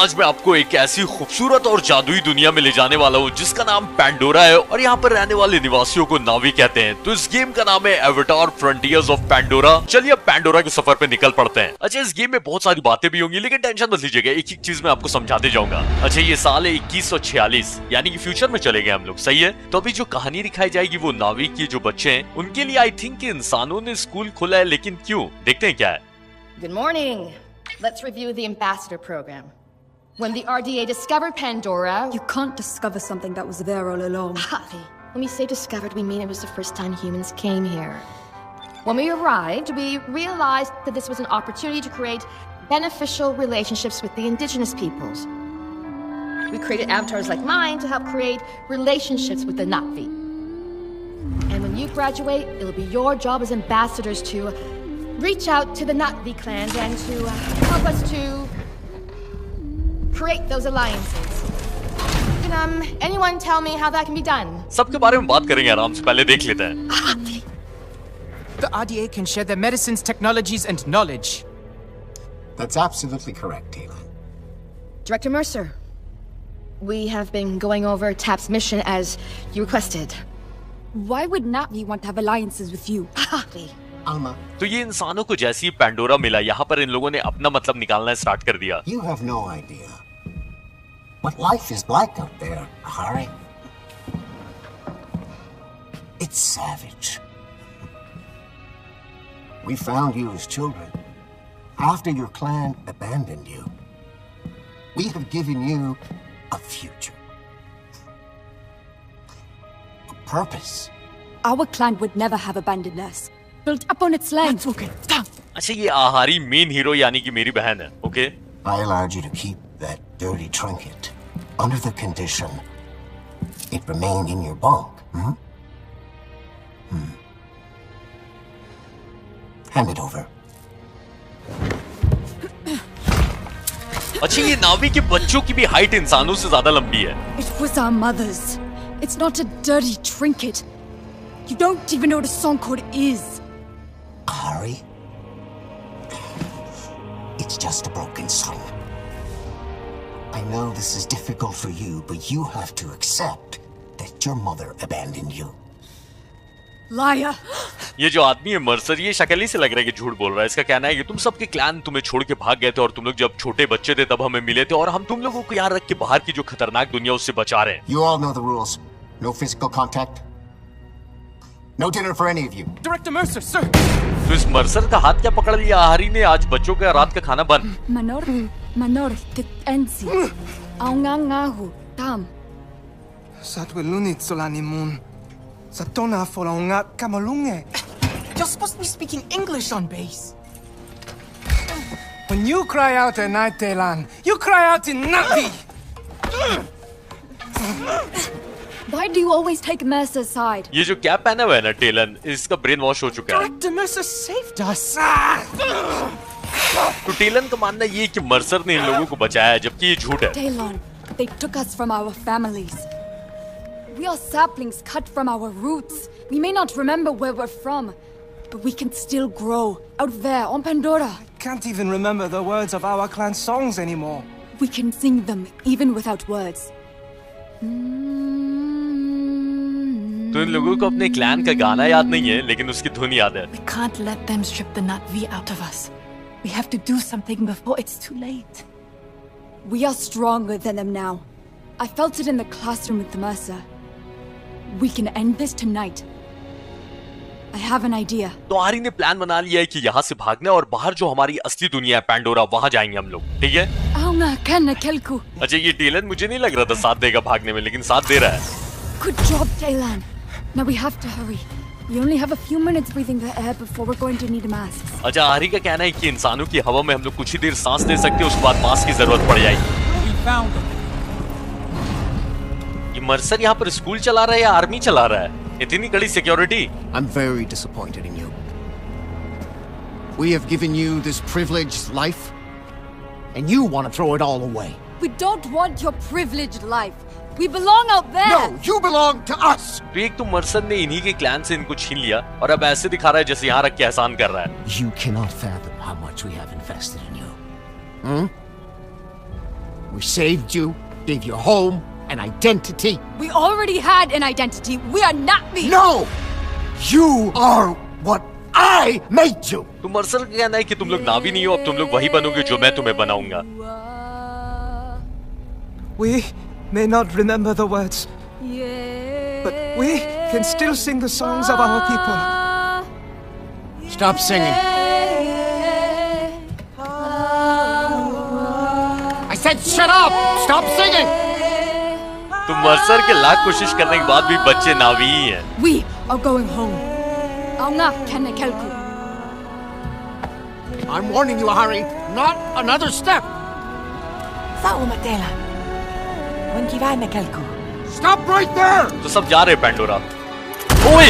आज मैं आपको एक ऐसी खूबसूरत और जादुई दुनिया में ले जाने वाला हूँ जिसका नाम पैंडोरा है और यहाँ पर रहने वाले निवासियों को नावी कहते हैं। तो इस गेम का नाम है एवाटार फ्रंटियर्स ऑफ पैंडोरा। चलिए अब पैंडोरा के सफर पे निकल पड़ते हैं। अच्छा, इस गेम में बहुत सारी बातें भी होंगी लेकिन टेंशन मत लीजिएगा, एक एक चीज मैं आपको समझाते जाऊंगा। अच्छा, ये साल है 2146 यानी कि फ्यूचर में चले गए हम लोग, सही है। तो अभी जो कहानी दिखाई जाएगी वो नावी के जो बच्चे हैं उनके लिए आई थिंक इंसानों ने स्कूल खोला है, लेकिन क्यों, देखते हैं क्या है। Good morning. Let's review the ambassador program. When the RDA discovered Pandora... You can't discover something that was there all along. When we say discovered, we mean it was the first time humans came here. When we arrived, we realized that this was an opportunity to create beneficial relationships with the indigenous peoples. We created avatars like mine to help create relationships with the Na'vi. And when you graduate, it'll be your job as ambassadors to reach out to the Na'vi clans and to help us to create those alliances. Can anyone tell me how that can be done? सबके बारे में बात करेंगे आराम से, पहले देख लेते हैं। The RDA can share their medicines, technologies, and knowledge. That's absolutely correct, Taylor. Director Mercer, we have been going over TAP's mission as you requested. Why would Na'vi want to have alliances with you? Alma, तो ये इंसानों को जैसी Pandora मिला, यहाँ पर इन लोगों ने अपना मतलब निकालना स्टार्ट कर दिया। you have no idea what life is like out there, Ahari. It's savage. We found you as children after your clan abandoned you. We have given you a future, a purpose. Our clan would never have abandoned us. Built up on its land. That's okay. Stop. अच्छा, ये आहारी main hero यानी कि मेरी बहन है, okay? I allowed you to keep that dirty trinket under the condition it remained in your bunk. Hand it over. अच्छा, ये नावी के बच्चों की भी हाइट इंसानों से ज्यादा लंबी है। It was our mother's. It's not a dirty trinket. You don't even know what a song chord is. Ahari, it's just a broken song. I know this is difficult for you, but you have to accept that your mother abandoned you. Liar. ये जो आदमी है Mercer, ये शक्ल ही से लग रहा है कि झूठ बोल रहा है। इसका कहना है कि तुम सबके क्लैन तुम्हें छोड़ के भाग गए थे और तुम लोग जब छोटे बच्चे थे तब हमें मिले थे और हम तुम लोगों को यहाँ रख के बाहर की जो खतरनाक दुनिया उससे बचा रहे हैं। You all know the rules. No physical contact. No dinner for any of you. Director Mercer, sir. तो इस मर्सर का हाथ क्या पकड़ लिया आहारी ने? आज बच्चों का रात का खाना बंद। Manor ensi. Aungangahu tam. Satwelunit solanimun. Satona folaunga kamalunge. You're supposed to be speaking English on base. When you cry out at night, Telan, you cry out in Na'vi. Why do you always take Mercer's side? ये जो cap पहना हुआ है ना talon, इसका brain wash हो चुका है। Director Mercer saved us. तो टेलन का मानना ये है कि मर्सर ने इन लोगों को बचाया है, जबकि ये झूठ है। Talon, they took us from our families. We are saplings cut from our roots. We may not remember where we're from, but we can still grow out there on Pandora. Can't even remember the words of our clan songs anymore. We can sing them even without words. तो इन लोगों को अपने clan का गाना याद नहीं है, लेकिन उसकी धुन याद है। We can't let them strip the Na'vi out of us. We have to do something before it's too late. We are stronger than them now. I felt it in the classroom with the Mercer. We can end this tonight. I have an idea. तो आहारी ने plan बना लिया है कि यहाँ से भागना है और बाहर जो हमारी असली दुनिया है पैंडोरा, वहाँ जाएंगे हम लोग, ठीक है? अच्छा, ये टेलन मुझे नहीं लग रहा था साथ देगा भागने में, लेकिन साथ दे रहा है। Good job, Taylor. Now we have to hurry. We only have a few minutes breathing the air before we're going to need masks. अच्छा, आहारी का कहना है कि इंसानों की हवा में हम लोग कुछ ही देर सांस ले सकते हैं, उसके बाद मास्क की जरूरत पड़ जाएगी। We found them. ये मर्सर यहाँ पर स्कूल चला रहा है या आर्मी चला रहा है? इतनी कड़ी security. I'm very disappointed in you. We have given you this privileged life, and you want to throw it all away. We don't want your privileged life. We belong out there. No, you belong to us. तो एक तो Mercer ने इन्हीं के clan से इनको छीन लिया और अब ऐसे दिखा रहा है जैसे यहाँ रख के एहसान कर रहा है। You cannot fathom how much we have invested in you. We saved you, gave you a home, an identity. We already had an identity. We are Na'vi. No! You are what I made you! तो Mercer का कहना है कि तुम लोग नावी नहीं हो, अब तुम लोग वही बनोगे जो मैं तुम्हें बनाऊंगा। We may not remember the words, but we can still sing the songs of our people. Stop singing. I said shut up! Stop singing! तो मर्सर के लाख कोशिश करने के बाद भी बच्चे नावी ही हैं। We are going home. Aunga kenne kelku. I'm warning you, Ahari. Not another step! Stop right there! तो सब जा रहे हैं पैंडोरा। ओए!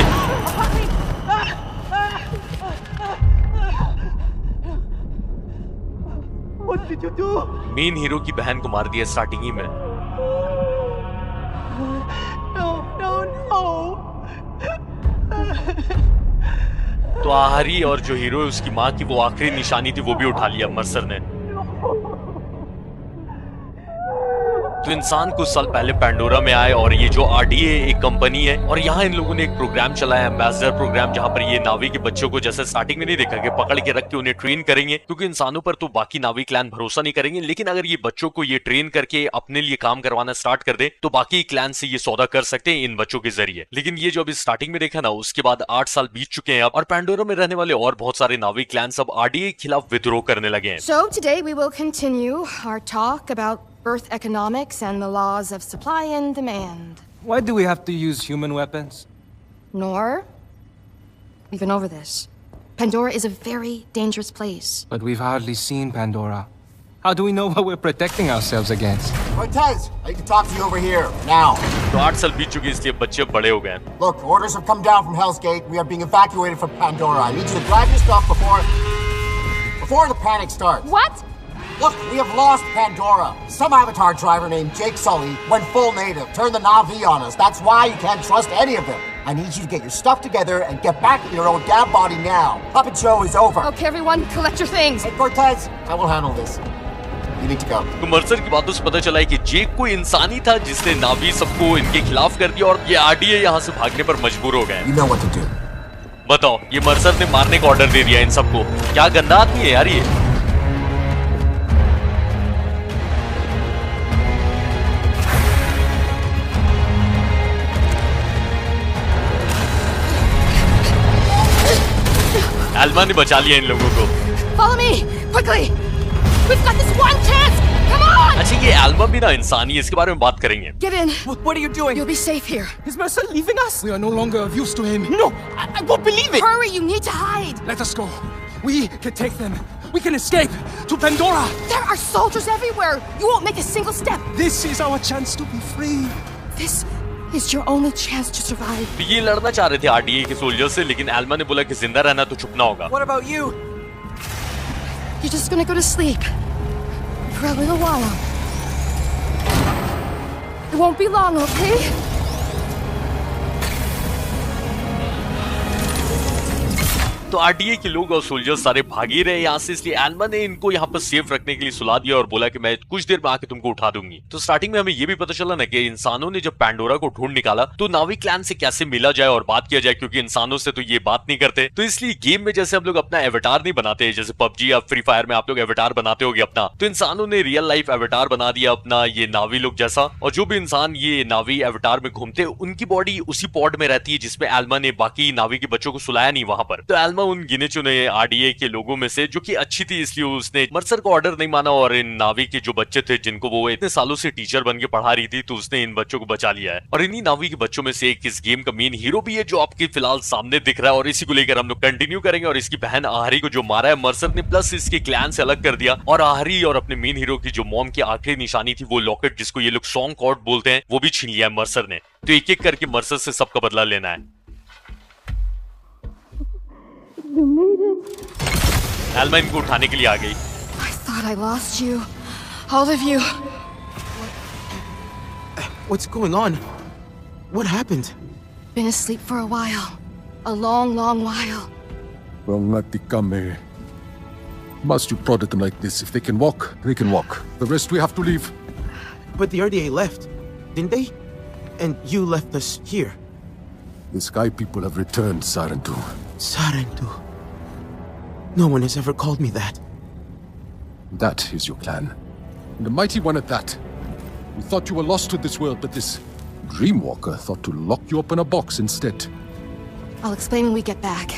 What did you do? Main hero की बहन को मार दिया स्टार्टिंग ही में। No. तो आहारी और जो हीरो है उसकी माँ की वो आखिरी निशानी थी वो भी उठा लिया मर्सर ने। तो इंसान कुछ साल पहले पैंडोरा में आए और ये जो आरडीए एक कंपनी है और यहाँ इन लोगों ने एक प्रोग्राम चलाया, एम्बेसडर प्रोग्राम, जहाँ पर ये नावी के बच्चों को जैसे स्टार्टिंग में नहीं देखा कि पकड़ के रख के उन्हें ट्रेन करेंगे, क्योंकि इंसानों पर तो बाकी नावी क्लैन भरोसा नहीं करेंगे, लेकिन अगर ये बच्चों को ये ट्रेन करके अपने लिए काम करवाना स्टार्ट कर दे तो बाकी क्लैन से ये सौदा कर सकते हैं इन बच्चों के जरिए। लेकिन ये जो अभी स्टार्टिंग में देखा ना, उसके बाद 8 साल बीत चुके हैं अब, और पैंडोरा में रहने वाले और बहुत सारे नावी क्लैन सब आरडीए के खिलाफ विद्रोह करने लगे हैं। So today we will continue our talk about Earth economics and the laws of supply and demand. Why do we have to use human weapons? Nor, we've been over this. Pandora is a very dangerous place. But we've hardly seen Pandora. How do we know what we're protecting ourselves against? Cortez, I need to talk to you over here, now. तो 8 साल बीत चुके इसलिए बच्चे बड़े हो गए। Look, orders have come down from Hell's Gate. We are being evacuated from Pandora. I need you to grab your stuff before the panic starts. What? Look, we have lost Pandora. Some Avatar driver named Jake Sully went full native, turned the Na'vi on us. That's why you can't trust any of them. I need you to get your stuff together and get back in your own damn body now. Puppet show is over. Okay, everyone, collect your things. Hey, Cortez, I will handle this. You need to go. तो Mercer की बातों से पता चला है कि जेक कोई इंसानी था जिसने नावी सबको इनके खिलाफ कर दिया और ये आरडीए यहाँ से भागने पर मजबूर हो गए। You know what to do. बताओ, ये मर्सर ने मारने का ऑर्डर दे दिया इन सबको। क्या गंदा आदमी है यार ये। एल्मा ने बचा लिया इन लोगों को। Follow me, quickly. We've got this one chance. Come on. अच्छा, ये एल्मा भी ना इंसानी है, इसके बारे में बात करेंगे। Get in. What are you doing? You'll be safe here. Is Mercer leaving us? We are no longer of use to him. No, I won't believe it. Hurry, you need to hide. Let us go. We can take them. We can escape to Pandora. There are soldiers everywhere. You won't make a single step. This is our chance to be free. This is your only chance to survive. तो ये लड़ना चाह रहे थे RDA के soldier से, लेकिन Elma ने बोला कि जिंदा रहना तो छुपना होगा। What about you? You're just gonna go to sleep for a little while. It won't be long, okay? तो आरडीए के लोग और सोल्जर सारे भाग ही रहे यहाँ से, इसलिए एल्मा ने इनको यहाँ पर सेफ रखने के लिए सुला दिया और बोला कि मैं कुछ देर में आके तुमको उठा दूंगी। तो स्टार्टिंग में हमें ये भी पता चला ना कि इंसानों ने जब पैंडोरा को ढूंढ निकाला तो नावी क्लैन से कैसे मिला जाए और बात किया जाए, क्योंकि इंसानों से तो ये बात नहीं करते। तो इसलिए गेम में जैसे हम लोग अपना एवेटार नहीं बनाते, जैसे पबजी या फ्री फायर में आप लोग एवेटार बनाते होगे अपना, तो इंसानों ने रियल लाइफ एवेटार बना दिया अपना ये नावी लोग जैसा। और जो भी इंसान ये नावी एवेटार में घूमते उनकी बॉडी उसी पॉड में रहती है जिसमें एल्मा ने बाकी नावी के बच्चों को सुलाया नहीं वहां पर। तो एल्मा उन गिने चुने आरडीए के लोगों में से जो कि अच्छी थी, इसलिए उसने मर्सर को ऑर्डर नहीं माना और इन नावी के जो बच्चे थे जिनको वो इतने सालों से टीचर बन के पढ़ा रही थी, तो उसने इन बच्चों को बचा लिया है। और इन्हीं नावी के बच्चों में से एक इस गेम का मेन हीरो भी है जो आपके फिलहाल सामने दिख रहा है, और इसी को लेकर हम लोग कंटिन्यू करेंगे। और इसकी बहन आहरी को जो मारा है मर्सर ने, प्लस इसके क्लैन से अलग कर दिया, और आहरी और अपने मेन हीरो की जो मॉम की आखिरी निशानी थी वो लॉकेट जिसको ये लोग सॉन्ग कॉर्ड बोलते हैं वो भी छीन लिया है मर्सर ने। तो एक एक करके मर्सर से सबका बदला लेना है। एल्मा इनको उठाने के लिए आ गई। I thought I lost you. All of you. What's going on? What happened? Been asleep for a while. A long, long while. Rangatikame. Must you prodded them like this? If they can walk, they can walk. The rest we have to leave. But the RDA left, didn't they? And you left us here. The Sky people have returned, Sarentu. Sarentu. No one has ever called me that. That is your clan. And a mighty one at that. We thought you were lost to this world, but this Dreamwalker thought to lock you up in a box instead. I'll explain when we get back.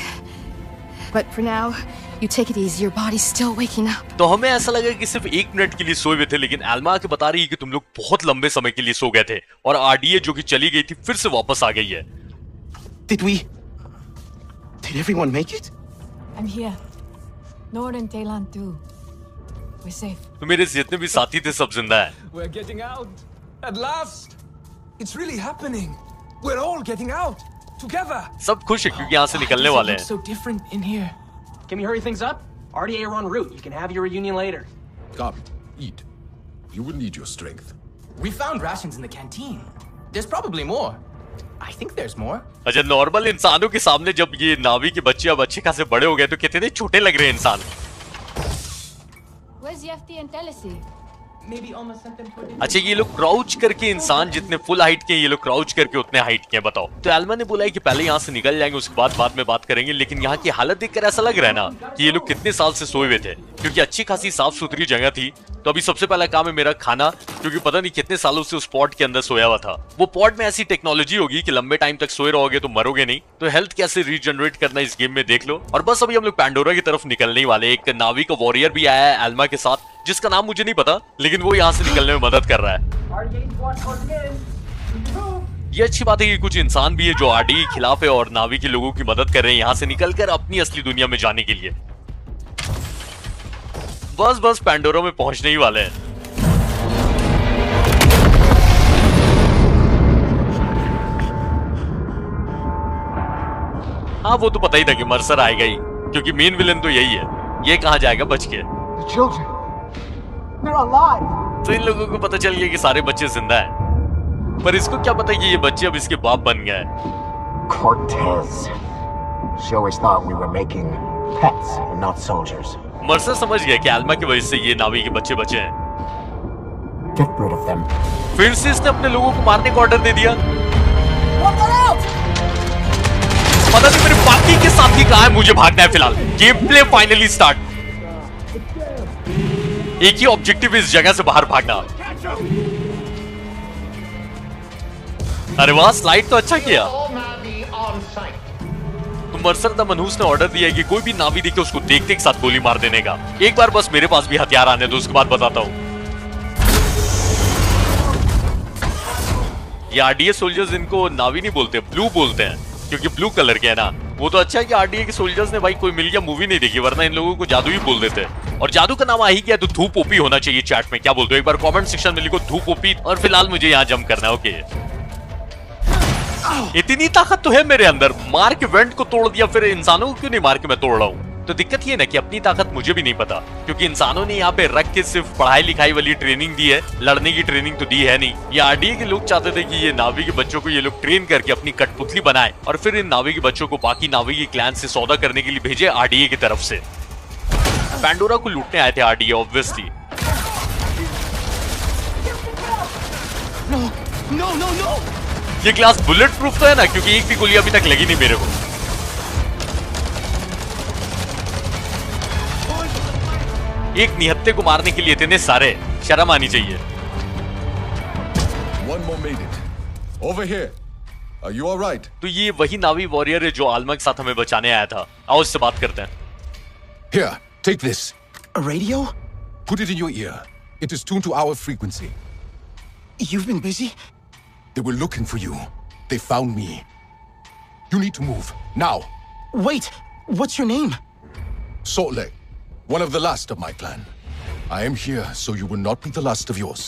But for now, you take it easy. Your body's still waking up. तो हमें ऐसा लगा कि सिर्फ 1 minute के लिए सोए हुए थे, लेकिन एल्मा आके बता रही है कि तुम लोग बहुत लंबे समय के लिए सो गए थे और आरडीए जो कि चली गई थी फिर से वापस आ गई है। Did everyone make it? I'm here. Nord and Taylan too. We're safe. तो मेरे जितने भी साथी थे सब जिंदा है। We're getting out. At last. It's really happening. We're all getting out. Together. सब खुश है क्योंकि यहाँ से निकलने वाले हैं। So different in here. Can we hurry things up? RDA are en route. You can have your reunion later. Come, eat. You will need your strength. We found rations in the canteen. There's probably more. I think there's more. अच्छा, normal इंसानों के सामने जब ये नावी के बच्चे अब अच्छे खासे बड़े हो गए तो कितने छोटे लग रहे हैं इंसान। Where's Yefti and Telesi? Maybe Alma sent them for अच्छा, ये लोग क्राउच करके इंसान जितने फुल हाइट के हैं, ये लोग क्राउच करके उतने हाइट के हैं, बताओ। तो एल्मा ने बोला है कि पहले यहाँ से निकल जाएंगे, उसके बाद में बात करेंगे, लेकिन यहाँ की हालत देखकर ऐसा लग रहा है ना कि ये लोग कितने साल से सोए हुए थे, क्योंकि अच्छी खासी साफ सुथरी जगह थी। तो अभी सबसे पहला काम है मेरा खाना, क्योंकि पता नहीं कितने सालों से उस पॉड के अंदर सोया हुआ था। वो पॉड में ऐसी टेक्नोलॉजी होगी कि लंबे टाइम तक सोए रहोगे तो मरोगे नहीं। तो हेल्थ कैसे रीजनरेट करना इस गेम में देख लो। और बस अभी हम लोग पैंडोरा की तरफ निकलने वाले। एक नावी का वॉरियर भी आया है एल्मा के साथ, जिसका नाम मुझे नहीं पता, लेकिन वो यहाँ से निकलने में मदद कर रहा है। ये अच्छी बात है कि कुछ इंसान भी है जो आरडी के खिलाफ है और नावी के लोगों की मदद कर रहे हैं यहाँ से निकलकर अपनी असली दुनिया में जाने के लिए। बस पैंडोरा में पहुंचने ही वाले हैं। हाँ, वो तो पता ही था कि मर्सर आएगा ही, क्योंकि मेन विलन तो यही है। ये कहाँ जाएगा बच के? तो इन लोगों को पता चल गया कि सारे बच्चे जिंदा हैं, पर इसको क्या पता कि ये बच्चे अब इसके बाप बन गए हैं। Cortez. She always thought we were making pets and not soldiers. Mercer समझ गया कि एल्मा की वजह से ये नावी के बच्चे बचे हैं। Get rid of them. फिर से इसने अपने लोगों को मारने का ऑर्डर दे दिया। पता नहीं मेरे बाकी के साथी कहाँ है, मुझे भागना है फिलहाल। Game play finally start. एक ही ऑब्जेक्टिव इस जगह से बाहर भागना। अरे वाह, स्लाइड तो अच्छा किया। तो मर्सर द मनहूस ने ऑर्डर दिया कि कोई भी नावी दिखे उसको देखते एक साथ गोली मार देने का। एक बार बस मेरे पास भी हथियार आने दो, उसके बाद बताता हूं। ये आरडीए सोल्जर्स इनको नावी नहीं बोलते, ब्लू बोलते हैं, क्योंकि ब्लू कलर के है ना। वो तो अच्छा है कि आरडीए के सोल्जर्स ने भाई कोई मिल गया मूवी नहीं देखी, वरना इन लोगों को जादू ही बोल देते। और जादू का नाम आ ही गया तो धूप ओपी होना चाहिए चैट में। क्या बोलते हो? एक बार कमेंट सेक्शन में लिखो धूप ओपी। और फिलहाल मुझे यहाँ जंप करना है। ओके, इतनी ताकत तो है मेरे अंदर, मार के वेंट को तोड़ दिया, फिर इंसानों को क्यों नहीं मार के मैं तोड़ रहा हूँ? तो दिक्कत ये ना कि अपनी ताकत मुझे भी नहीं पता, क्योंकि इंसानों ने यहाँ पे रख के सिर्फ पढ़ाई लिखाई वाली ट्रेनिंग दी है, लड़ने की ट्रेनिंग तो दी है नहीं। ये आरडीए के लोग चाहते थे कि ये नावी के बच्चों को ये लोग ट्रेन करके अपनी कठपुतली बनाए और फिर इन नावी के बच्चों को बाकी नावी के क्लैन से सौदा करने के लिए भेजे आरडीए की तरफ से। पैंडोरा को लूटने आए थे आरडीए ऑब्वियसली। No! ये ग्लास बुलेट प्रूफ तो है ना, क्योंकि एक भी गोली अभी तक लगी नहीं मेरे को। एक निहत्ते को मारने के लिए इतने सारे, शर्म आनी चाहिए। One more made it. Over here. Are you all right? तो ये वही नावी वॉरियर है जो आल्मा के साथ हमें बचाने आया था। आओ इससे बात करते हैं। Here, take this. A radio? Put it in your ear. It is tuned to our frequency. You've been busy? They were looking for you. They found me. You need to move. Now. Wait, what's your name? Saltlake. One of the last of my clan. I am here so you will not be the last of yours.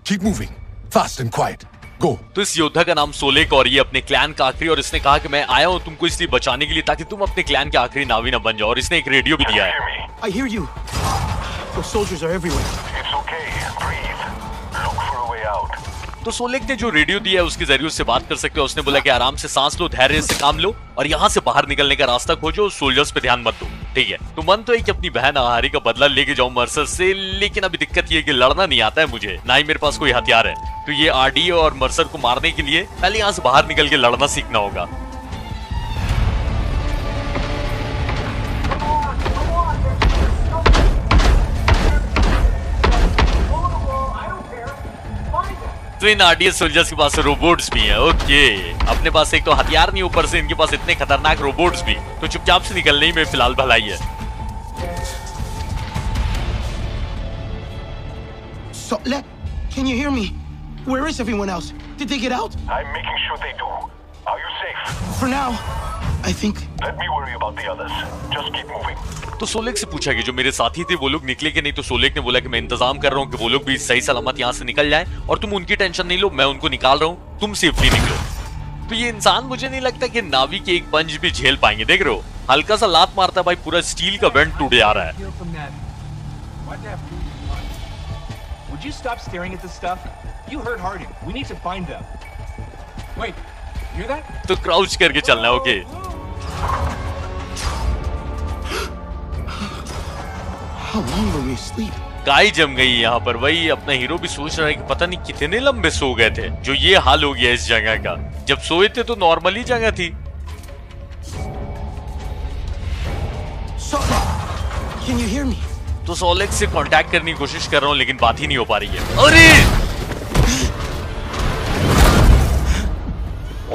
Keep moving. Fast and quiet. Go. तो इस योद्धा का नाम सोलेक और ये अपने clan का आखिरी, और इसने कहा कि मैं आया हूं तुमको इसलिए बचाने के लिए ताकि तुम अपने क्लैन के आखिरी नावी न बन जाओ, और इसने एक रेडियो भी दिया है। I hear you. The soldiers are everywhere. It's okay. Breathe. Look for a way out. तो सोलेक ने जो रेडियो दिया है उसके जरिए उससे बात कर सकते हो। उसने बोला कि आराम से सांस लो, धैर्य से काम लो और यहाँ से बाहर निकलने का रास्ता खोजो, सोल्जर्स पे ध्यान मत दो। ठीक है, तो मन तो है कि अपनी बहन आहारी का बदला लेके जाऊं मर्सर से, लेकिन अभी दिक्कत ये है कि लड़ना नहीं आता है मुझे, ना ही मेरे पास कोई हथियार है। तो ये आरडीए और मर्सर को मारने के लिए पहले यहाँ से बाहर निकल के लड़ना सीखना होगा। तो इन आरडीए सोल्जर्स के पास रोबोट्स भी हैं। ओके, अपने पास एक तो हथियार नहीं, ऊपर से इनके पास इतने खतरनाक रोबोट्स भी, तो चुपचाप से निकलने ही में फिलहाल भलाई है। So, can you hear me? Where is everyone else? Did they get out? I'm making sure they do. Are you safe? For now, I think. Let me worry about the others. Just keep moving. तो सोलेक से पूछा कि जो मेरे साथी थे वो लोग निकले कि नहीं, तो सोलेक ने बोला कि मैं इंतजाम कर रहा हूँ कि वो लोग भी सही सलामत यहाँ से निकल जाएं और तुम उनकी टेंशन नहीं लो, मैं उनको निकाल रहा हूँ, तुम सेफली निकलो। तो ये इंसान मुझे नहीं लगता कि नावी के एक पंच भी झेल पाएंगे। देख रहे हो, हल्का सा लात मारता है भाई, पूरा स्टील का वेंट टूट जा रहा है। Would you stop staring at this stuff? You heard Harding. We need to find them. Wait, you hear that? तो क्राउच करके चलना है। Okay, How long were we asleep? काई जम गई यहाँ पर। वही अपना हीरो भी सोच रहा है कि पता नहीं कितने लंबे सो गए थे, जो ये हाल हो गया इस जगह का। जब सोए थे तो नॉर्मली जगह थी। Can you hear me? तो सोलेक से कांटेक्ट करने की कोशिश कर रहा हूँ, लेकिन बात ही नहीं हो पा रही है। अरे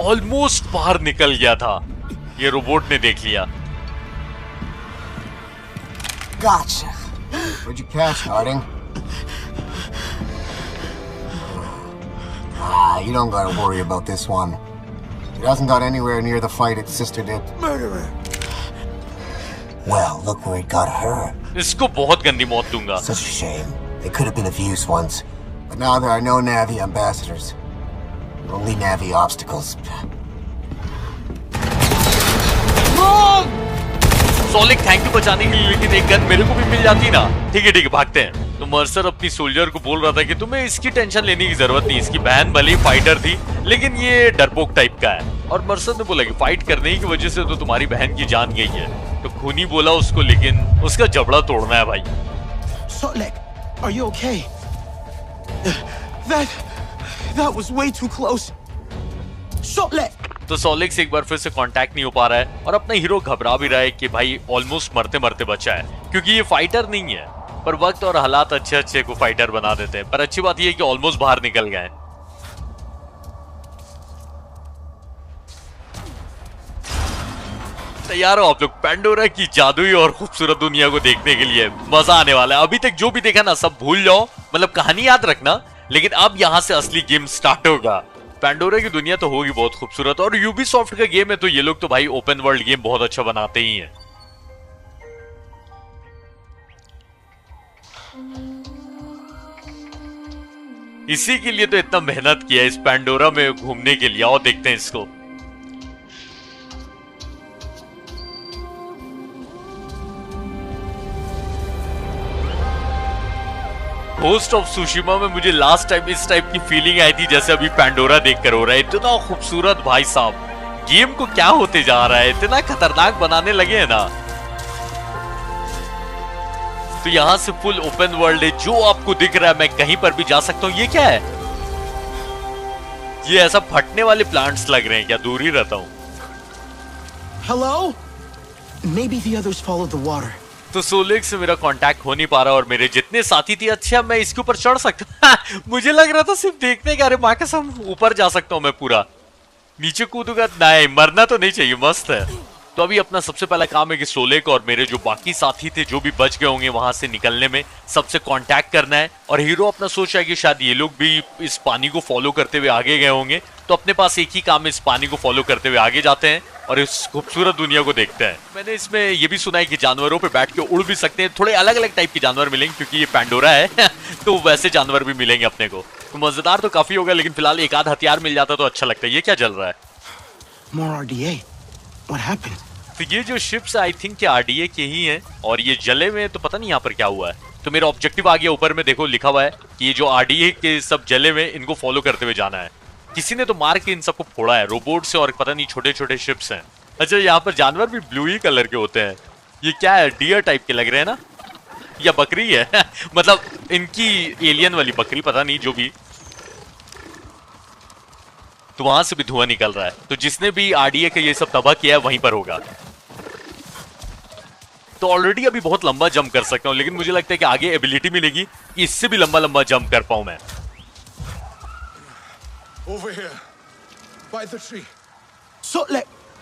ऑलमोस्ट बाहर निकल गया था, ये रोबोट ने देख लिया। Gotcha. What'd you catch, Harding? You don't gotta worry about this one. It hasn't got anywhere near the fight its sister did. Murderer. Well, look where it got her. इसको बहुत गंदी मौत दूंगा। Such a shame. They could have been of use once. But now there are no Navi ambassadors. Only Navi obstacles. सोलिक thank you बचाने के लिए, लेकिन एक गन मेरे को भी मिल जाती ना। ठीक है भागते हैं। तो मर्सर अपनी सोल्जर को बोल रहा था कि तुम्हें इसकी टेंशन लेने की जरूरत नहीं, इसकी बहन भले ही फाइटर थी लेकिन ये डरपोक टाइप का है। और मर्सर ने बोला कि फाइट करने की वजह से तो तुम्हारी बहन की जान गई है। तो खूनी बोला उसको, लेकिन उसका जबड़ा तोड़ना है भाई। Solek, are you okay? That was way too close. Solek. तो सोलिक से एक बार फिर से कांटेक्ट नहीं हो पा रहा है और अपना हीरो घबरा भी रहा है कि भाई ऑलमोस्ट मरते मरते बचा है, क्योंकि ये फाइटर नहीं है। पर वक्त और हालात अच्छे को फाइटर बना देते हैं। पर अच्छी बात ये है कि ऑलमोस्ट बाहर निकल गए। तैयार हो आप लोग पैंडोरा की जादुई और खूबसूरत दुनिया को देखने के लिए? मजा आने वाला है। अभी तक जो भी देखा ना सब भूल जाओ, मतलब कहानी याद रखना, लेकिन अब यहाँ से असली गेम स्टार्ट होगा। पैंडोरा की दुनिया तो होगी बहुत खूबसूरत, और यूबीसॉफ्ट का गेम है तो ये लोग तो भाई ओपन वर्ल्ड गेम बहुत अच्छा बनाते ही हैं। इसी के लिए तो इतना मेहनत किया इस पैंडोरा में घूमने के लिए। आओ देखते हैं इसको। होस्ट ऑफ सुशिमा में मुझे लास्ट टाइम इस टाइप की फीलिंग आई थी जैसे अभी पैंडोरा देखकर हो रहा है। इतना खूबसूरत भाई साहब, गेम को क्या होते जा रहा है, इतना खतरनाक बनाने लगे हैं ना। तो यहां से फुल ओपन वर्ल्ड है, जो आपको दिख रहा है मैं कहीं पर भी जा सकता हूं। ये क्या है? ये ऐसा फटने वाले प्लांट्स लग रहे हैं क्या? दूर ही रहता हूं। Hello? Maybe the others followed the water. तो सोलेक से मेरा कांटेक्ट हो नहीं पा रहा और मेरे जितने साथी थे, अच्छा मैं इसके ऊपर चढ़ सकता मुझे लग रहा था सिर्फ देखने का। अरे माँ कसम, ऊपर जा सकता हूँ मैं पूरा। नीचे कूदूंगा? नहीं, मरना तो नहीं चाहिए। मस्त है। तो अभी अपना सबसे पहला काम है कि सोलेक और मेरे जो बाकी साथी थे जो भी बच गए होंगे वहां से निकलने में, सबसे कांटेक्ट करना है। और हीरो अपना सोच रहा है कि शायद ये लोग भी इस पानी को फॉलो करते हुए आगे गए होंगे, तो अपने पास एक ही काम है, इस पानी को फॉलो करते हुए आगे जाते हैं और इस खूबसूरत दुनिया को देखते हैं। मैंने इसमें ये भी सुना है कि जानवरों पे बैठ के उड़ भी सकते हैं। थोड़े अलग अलग टाइप के जानवर मिलेंगे क्योंकि ये पैंडोरा है तो वैसे जानवर भी मिलेंगे अपने को। तो मजेदार तो काफी होगा, लेकिन फिलहाल एक आध हथियार मिल जाता तो अच्छा लगता है। ये क्या चल रहा है? More RDA. What happened? तो ये जो शिप्स आई थिंक आरडीए के ही हैं और ये जले हुए तो पता नहीं यहाँ पर क्या हुआ है। तो मेरा ऑब्जेक्टिव आ गया ऊपर में, देखो लिखा हुआ है कि ये जो आरडीए के सब जले हुए इनको फॉलो करते हुए जाना है। किसी ने तो मार के इन सबको फोड़ा है, रोबोट से, और पता नहीं छोटे छोटे शिप्स हैं। अच्छा, यहाँ पर जानवर भी ब्लू ही कलर के होते हैं। ये क्या है, डियर टाइप के लग रहे हैं ना, या बकरी है मतलब इनकी एलियन वाली बकरी, पता नहीं जो भी। तो वहां से भी धुआं निकल रहा है, तो जिसने भी आरडीए का ये सब तबाह किया है वहीं पर होगा। तो ऑलरेडी अभी बहुत लंबा जंप कर सकता हूं, लेकिन मुझे लगता है कि आगे एबिलिटी मिलेगी कि इससे भी लंबा लंबा जंप कर पाऊं मैं। Over here, by the tree.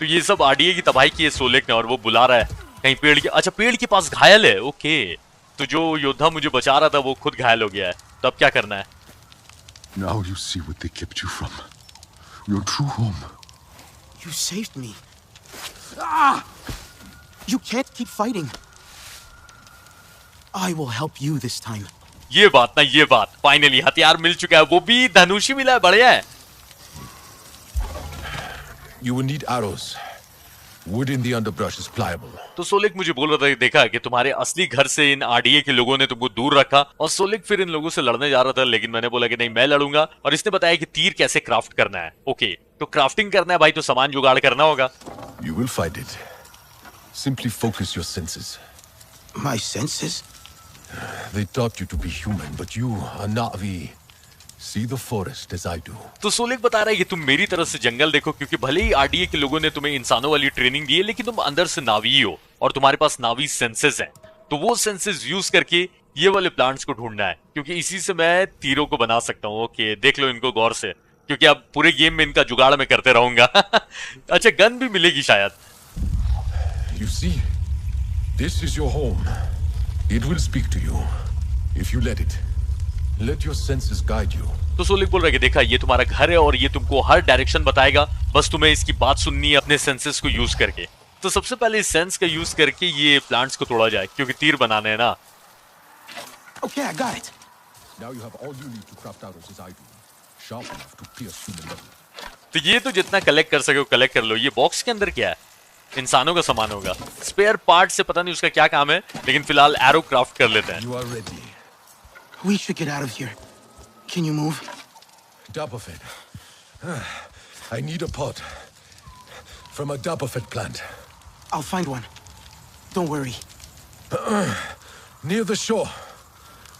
तो ये सब आरडीए की तबाही की है सोलेक ने, और वो बुला रहा है कहीं पेड़ के, अच्छा पेड़ के पास घायल है, ओके। तो जो योद्धा मुझे बचा रहा था वो खुद घायल हो गया है, तो अब क्या करना है? Now you see what they kept you from. Your true home. You saved me. Ah! You can't keep fighting. I will help you this time. ये बात ना, ये बात, फाइनली हथियार मिल चुका है, वो भी धनुषी मिला है, बढ़िया है। You will need arrows. Wood in the underbrush is pliable. तो सोलिक मुझे बोल रहा था, देखा कि तुम्हारे असली घर से इन आरडीए के लोगों ने तुमको दूर रखा, और सोलिक फिर इन लोगों से लड़ने जा रहा था, लेकिन मैंने बोला कि नहीं मैं लड़ूंगा, और इसने बताया कि तीर कैसे क्राफ्ट करना है। ओके, तो क्राफ्टिंग करना है भाई, तो सामान जुगाड़ करना होगा। You will find it. Simply focus your senses. My senses? They taught you to be human, but you are Na'vi. See the forest as I do. तो सोलिक बता रहा है कि तुम मेरी तरफ से जंगल देखो, क्योंकि भले ही आरडीए के लोगों ने तुम्हें इंसानों वाली ट्रेनिंग दी है, लेकिन तुम अंदर से नावी हो और तुम्हारे पास नावी सेंसेस हैं। तो वो सेंसेस यूज करके ये वाले प्लांट्स को ढूंढना है, क्योंकि इसी से मैं तीरों को बना सकता हूँ। ओके, देख लो इनको गौर से, क्योंकि अब पूरे गेम में इनका जुगाड़ मैं करते रहूंगा अच्छा, गन भी मिलेगी शायद। You see, this is your home. It will speak to you if you let it. Let your senses guide you. तो सोलिक बोल रहा है कि देखा ये तुम्हारा घर है और ये तुमको हर डायरेक्शन बताएगा, बस तुम्हें इसकी बात सुननी है अपने सेंसेस को यूज करके। तो सबसे पहले इस सेंस का यूज करके ये प्लांट्स को तोड़ा जाए, क्योंकि तीर बनाने हैं ना। Okay, I got it. Now you have all you need to craft arrows as I do. Sharp enough to pierce human level. तो ये तो जितना कलेक्ट कर सके कलेक्ट कर लो। ये बॉक्स के अंदर क्या है? इंसानों का सामान होगा। स्पेयर पार्ट से पता नहीं उसका क्या काम है, लेकिन फिलहाल एरो क्राफ्ट कर लेते हैं। You are ready. We should get out of here. Can you move? Dabofed. I need a pot. From a Dabofed plant. I'll find one. Don't worry. Near the shore.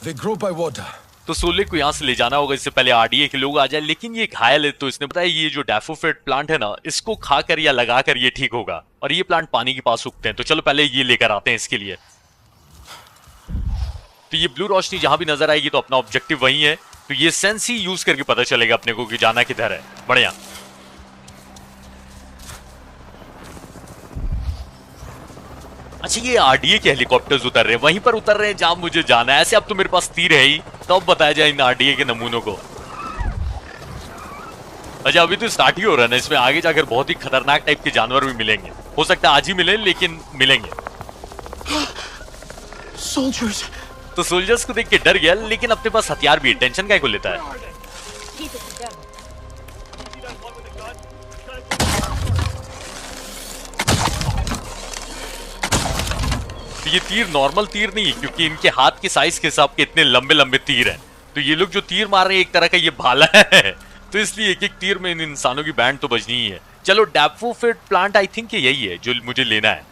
They grow by water. तो सोलिक को यहाँ से ले जाना होगा, इससे पहले RDA के लोग आ जाए, लेकिन ये घायल है, तो इसने बताया ये जो डैफोफेट प्लांट है ना, इसको खाकर या लगाकर ये ठीक होगा, और ये प्लांट पानी के पास उगते हैं। तो चलो पहले ये लेकर आते हैं इसके लिए। तो ये ब्लू रोशनी जहां भी नजर आएगी तो अपना ऑब्जेक्टिव वही है, तो ये सेंस ही यूज करके पता चलेगा अपने को कि जाना किधर है। बढ़िया। अच्छा, ये आरडीए के हेलीकॉप्टर्स उतर रहे हैं, वहीं पर उतर रहे हैं जहां मुझे जाना है। ऐसे अब तो मेरे पास तीर है ही, तो अब बताया जाए इन आरडीए के नमूनों को। अच्छा, अभी तो स्टार्ट ही हो रहा है ना, इसमें आगे जाकर बहुत ही खतरनाक टाइप के जानवर भी मिलेंगे। हो सकता है आज ही मिले, लेकिन मिलेंगे। Soldiers. तो सोल्जर्स को देख के डर गया, लेकिन अपने पास हथियार भी है, टेंशन काहे को लेता है। तो ये तीर नॉर्मल तीर नहीं है, क्योंकि इनके हाथ के साइज के हिसाब के इतने लंबे लंबे तीर हैं। तो ये लोग जो तीर मार रहे हैं एक तरह का ये भाला है तो इसलिए एक एक तीर में इन इंसानों की बैंड तो बजनी ही है। चलो, डैफोफिट प्लांट आई थिंक यही है जो मुझे लेना है।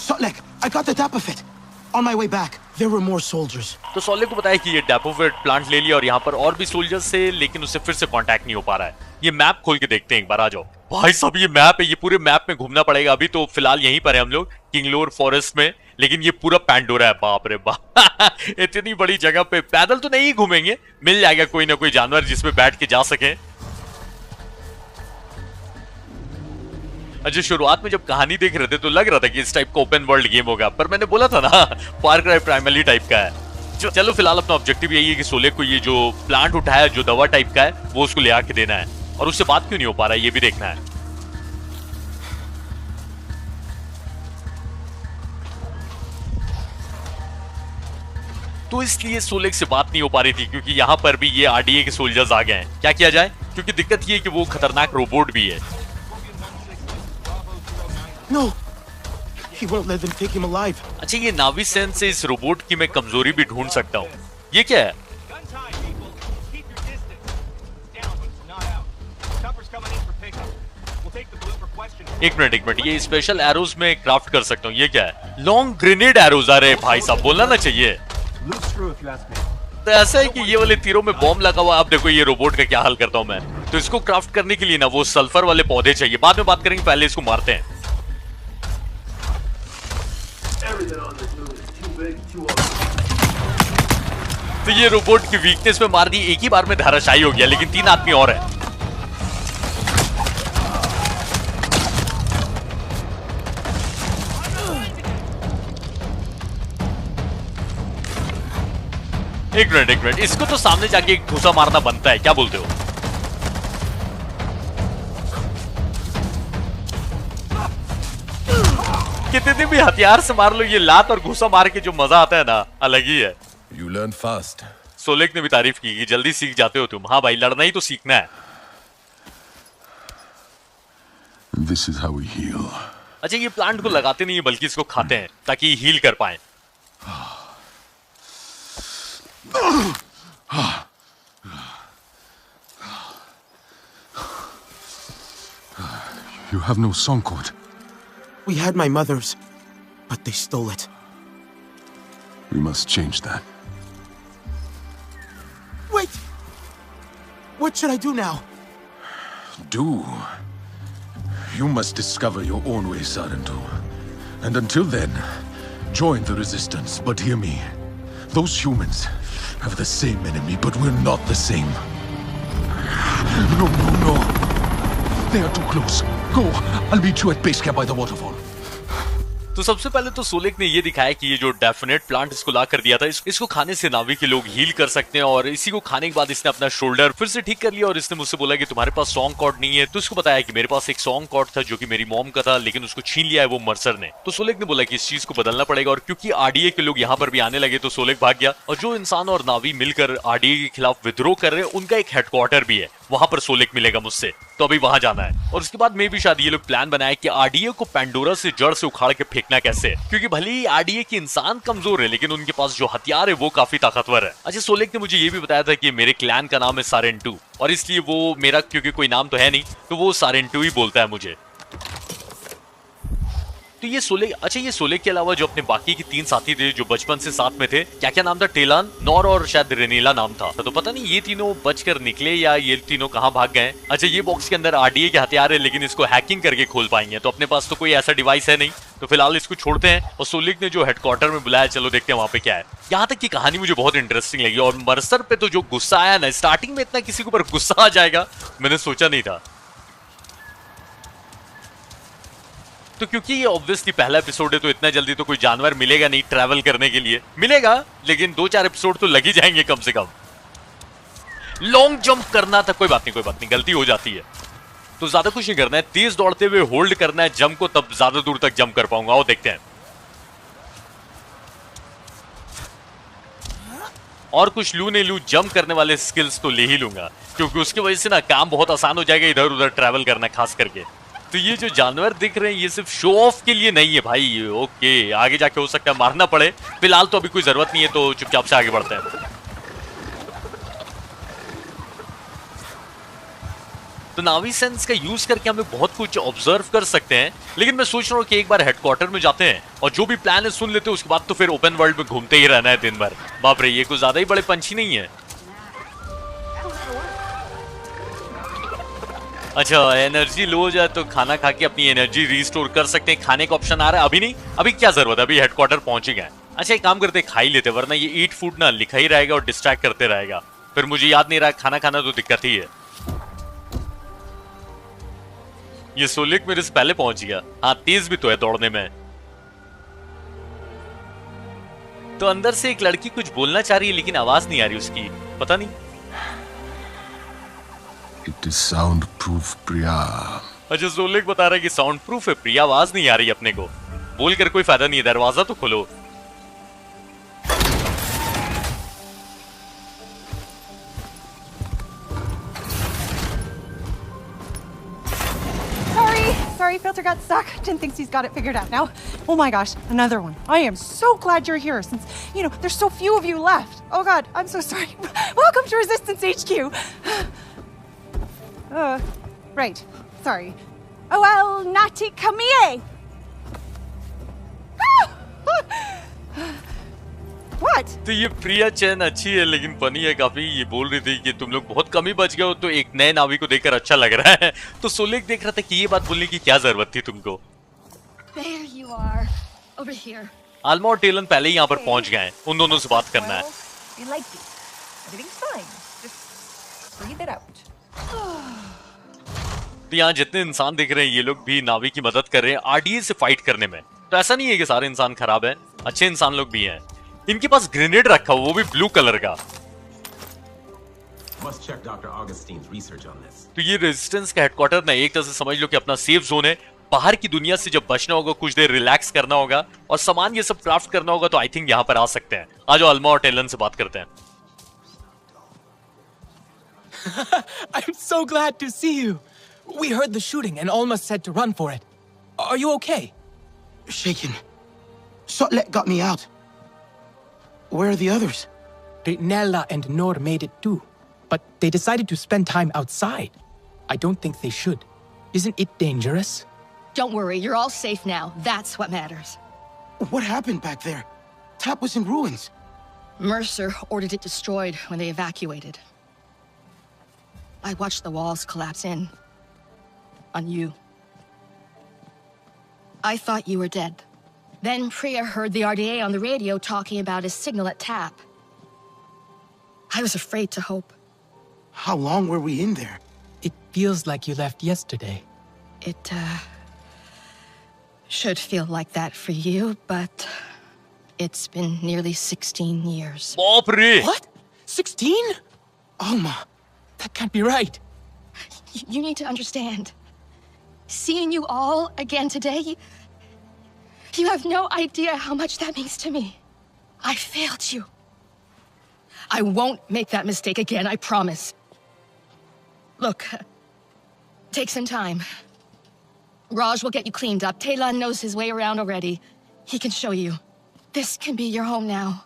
Sotlek, I got the Dapafit. On my way back, there were more soldiers. तो सोलिक को बताया कि ये डैपोफिट प्लांट ले लिया और यहाँ पर और भी सोल्जर्स थे, लेकिन उससे फिर से कांटेक्ट नहीं हो पा रहा है। ये मैप खोल के देखते हैं एक बार, आ जाओ भाई साहब। ये मैप है, ये पूरे मैप में घूमना पड़ेगा। अभी तो फिलहाल यहीं पर है हम लोग, किंगलोर फॉरेस्ट में, लेकिन ये पूरा पैंडोरा है। बाप रे बाप इतनी बड़ी जगह पे पैदल तो नहीं घूमेंगे, मिल जाएगा कोई ना कोई जानवर जिसपे बैठ के जा सके। अच्छा, शुरुआत में जब कहानी देख रहे थे तो लग रहा था कि इस टाइप का ओपन वर्ल्ड गेम होगा, पर मैंने बोला था ना फार क्राई प्राइमरी टाइप का है। चलो फिलहाल अपना ऑब्जेक्टिव यही है कि सोलेक को ये जो प्लांट उठाया जो दवा टाइप का है वो उसको ले आके देना है, और उससे बात क्यों नहीं हो पा रहा है ये भी देखना है। तो इसलिए सोलेक से बात नहीं हो पा रही थी, क्योंकि यहाँ पर भी ये आरडीए के सोल्जर्स आ गए हैं। क्या किया जाए, क्योंकि दिक्कत ये है कि वो खतरनाक रोबोट भी है। No, he won't let them take him alive. अच्छा, ये नावी सेंस से इस रोबोट की मैं कमजोरी भी ढूंढ सकता हूँ। ये क्या है? एक मिनट, ये स्पेशल एरोज में क्राफ्ट कर सकता हूँ। ये क्या है? Long grenade arrows. अरे भाई साहब, बोलना ना चाहिए। तो ऐसा है कि ये वाले तीरों में बॉम्ब लगा हुआ। अब देखो ये रोबोट का क्या हाल करता हूँ मैं। तो इसको क्राफ्ट करने के लिए ना वो सल्फर वाले पौधे चाहिए, बाद में बात करेंगे, पहले इसको मारते हैं। तो ये रोबोट की वीकनेस पे मार दी, एक ही बार में धराशायी हो गया, लेकिन 3 आदमी और हैं। एक मिनट, इसको तो सामने जाके एक घुसा मारना बनता है, क्या बोलते हो? कितने भी हथियार से मार लो, ये लात और घुसा मार के जो मजा आता है ना, अलग ही है। You learn fast. सोलेक ने भी तारीफ की कि जल्दी सीख जाते हो तुम। हाँ भाई, लड़ना ही तो सीखना है। This is how we heal. अच्छा, ये प्लांट को लगाते नहीं है बल्कि इसको खाते हैं ताकि हील कर पाए। You have no song cord. We had my mother's, but they stole it. We must change that. Wait! What should I do now? Do? You must discover your own way, Sarentu. And until then, join the resistance. But hear me. Those humans have the same enemy, but we're not the same. No. They are too close. Go. I'll meet you at base camp by the waterfall. तो सबसे पहले तो सोलेक ने ये दिखाया कि ये जो डेफिनेट प्लांट इसको ला कर दिया था, इसको खाने से नावी के लोग हील कर सकते हैं। और इसी को खाने के बाद इसने अपना शोल्डर फिर से ठीक कर लिया। और इसने मुझसे बोला कि तुम्हारे पास सॉन्ग कॉर्ड नहीं है। तो इसको बताया कि मेरे पास एक सॉन्ग कॉर्ड था जो कि मेरी मॉम का था, लेकिन उसको छीन लिया है वो मर्सर ने। तो सोलेक ने बोला कि इस चीज को बदलना पड़ेगा। और क्योंकि आरडीए के लोग यहाँ पर भी आने लगे तो सोलेक भाग गया। और जो इंसान और नावी मिलकर आरडीए के खिलाफ विद्रोह कर रहे हैं, उनका एक हेडक्वार्टर भी है, वहां पर सोलेक मिलेगा मुझसे। तो अभी वहां जाना है। और उसके बाद में भी शायद ये लोग प्लान बनाए कि आरडीए को पैंडोरा से जड़ से उखाड़ के फेंकना कैसे, क्योंकि भले ही आरडीए के इंसान कमजोर है लेकिन उनके पास जो हथियार है वो काफी ताकतवर है। अच्छा, सोलेक ने मुझे ये भी बताया था कि मेरे क्लैन का नाम है सारेंटू, और इसलिए वो मेरा, क्योंकि कोई नाम तो है नहीं, तो वो सारेंटू ही बोलता है मुझे। तो ये सोलेक, अच्छा ये सोलेक के अलावा जो अपने बाकी के 3 साथी थे जो बचपन से साथ में थे, क्या क्या नाम था? टेलान, नॉर और शायद रेनीला नाम था। तो पता नहीं ये तीनों बचकर निकले या ये तीनों कहां भाग गए। अच्छा, ये बॉक्स के अंदर आरडीए के हथियार है, लेकिन इसको हैकिंग करके खोल पाएंगे। तो अपने पास तो कोई ऐसा डिवाइस है नहीं, तो फिलहाल इसको छोड़ते हैं। और सोलेक ने जो हेडक्वार्टर में बुलाया, चलो देखते हैं वहां पे क्या है। यहाँ तक की कहानी मुझे बहुत इंटरेस्टिंग लगी। और मर्सर पे तो जो गुस्सा आया ना, स्टार्टिंग में इतना किसी के ऊपर गुस्सा आ जाएगा मैंने सोचा नहीं था। तो क्योंकि ये ऑब्वियसली पहला एपिसोड है तो इतना जल्दी तो कोई जानवर मिलेगा नहीं ट्रैवल करने के लिए। मिलेगा, लेकिन 2-4 एपिसोड तो लग ही जाएंगे कम से कम। लॉन्ग जंप करना था, कोई बात नहीं, गलती हो जाती है। तो ज्यादा कुछ नहीं करना है, तेज दौड़ते हुए होल्ड करना है जंप को, तब ज्यादा दूर तक जंप कर पाऊंगा। और देखते हैं। और कुछ लू नहीं लू, जंप करने वाले स्किल्स तो ले ही लूंगा, क्योंकि उसकी वजह से ना काम बहुत आसान हो जाएगा इधर उधर ट्रैवल करना खास करके। तो ये जो जानवर दिख रहे हैं ये सिर्फ शो ऑफ के लिए नहीं है भाई। ओके, आगे जाके हो सकता है मारना पड़े, फिलहाल तो अभी कोई जरूरत नहीं है, तो चुपचाप से आगे बढ़ते हैं। तो नावी सेंस का यूज करके हम लोग बहुत कुछ ऑब्जर्व कर सकते हैं, लेकिन मैं सोच रहा हूँ कि एक बार हेडक्वार्टर में जाते हैं और जो भी प्लान है सुन लेते हैं, उसके बाद तो फिर ओपन वर्ल्ड में घूमते ही रहना है दिन भर। बाप रे, ये कुछ ज्यादा ही बड़े पंछी नहीं है। अच्छा, एनर्जी लो हो जाए तो खाना खा के अपनी एनर्जी रिस्टोर कर सकते हैं। खाने का ऑप्शन आ रहा है, अभी नहीं, अभी क्या जरूरत है, अभी हेडक्वार्टर पहुंच गए। अच्छा, एक काम करते, खा ही लेते, वरना ये ईट फूड ना लिखा ही रहेगा और डिस्ट्रैक्ट करते रहेगा, फिर मुझे याद नहीं रहा खाना खाना, तो दिक्कत ही है। ये सोलेक मेरे से पहले पहुंच गया। हाँ, तेज भी तो है दौड़ने में। तो अंदर से एक लड़की कुछ बोलना चाह रही है, लेकिन आवाज नहीं आ रही उसकी, पता नहीं। It is soundproof, प्रिया। अच्छा, सोलेक बता रहा है कि साउंड प्रूफ है, प्रिया आवाज नहीं आ रही अपने को। बोल कर कोई फायदा नहीं है, दरवाजा तो खोलो। Sorry, filter got stuck. Jin thinks he's got it figured out now. Oh my gosh, another one. I am so glad you're here since, you know, there's so few of you left. Oh god, I'm so sorry. Welcome to Resistance HQ. Right, sorry. Oh, well, Nati, come here. What? तो ये प्रिया चैन अच्छी है लेकिन funny है काफी। ये बोल रही थी कि तुम लोग बहुत कम ही बच गए हो तो एक नए नावी को देखकर अच्छा लग रहा है। तो सोलेक देख रहा था कि ये बात बोलने की क्या जरूरत थी तुमको। There you are. Over here. आल्मा और टेलन पहले ही यहाँ पर पहुंच गए हैं, उन दोनों से बात करना है। You like it. Everything's fine. Just breathe it out. तो यहाँ जितने इंसान दिख रहे हैं ये लोग भी नावी की मदद कर रहे हैं आरडीए से फाइट करने में। तो ऐसा नहीं है कि सारे इंसान खराब हैं, अच्छे इंसान लोग भी हैं। इनके पास ग्रेनेड रखा हुआ, वो भी ब्लू कलर का। Must check Dr. Augustine's research on this. तो ये रेजिस्टेंस का हेडक्वार्टर ना एक तरह से समझ लो कि अपना सेफ जोन है। बाहर की दुनिया से जब बचना होगा, कुछ देर रिलैक्स करना होगा और सामान ये सब क्राफ्ट करना होगा तो आई थिंक यहाँ पर आ सकते हैं। आज अल्मा और टेलन से बात करते हैं। I'm so glad to see you. We heard the shooting and almost said to run for it. Are you okay? Shaken. Sotlet got me out. Where are the others? Nella and Nor made it too, but they decided to spend time outside. I don't think they should. Isn't it dangerous? Don't worry, you're all safe now. That's what matters. What happened back there? Tap was in ruins. Mercer ordered it destroyed when they evacuated. I watched the walls collapse in. On you. I thought you were dead. Then Priya heard the RDA on the radio talking about his signal at Tap. I was afraid to hope. How long were we in there? It feels like you left yesterday. It, should feel like that for you, but it's been nearly 16 years. What? 16? Alma. That can't be right. You need to understand. Seeing you all again today, you have no idea how much that means to me. I failed you. I won't make that mistake again, I promise. Look, take some time. Raj will get you cleaned up. Talon knows his way around already. He can show you. This can be your home now.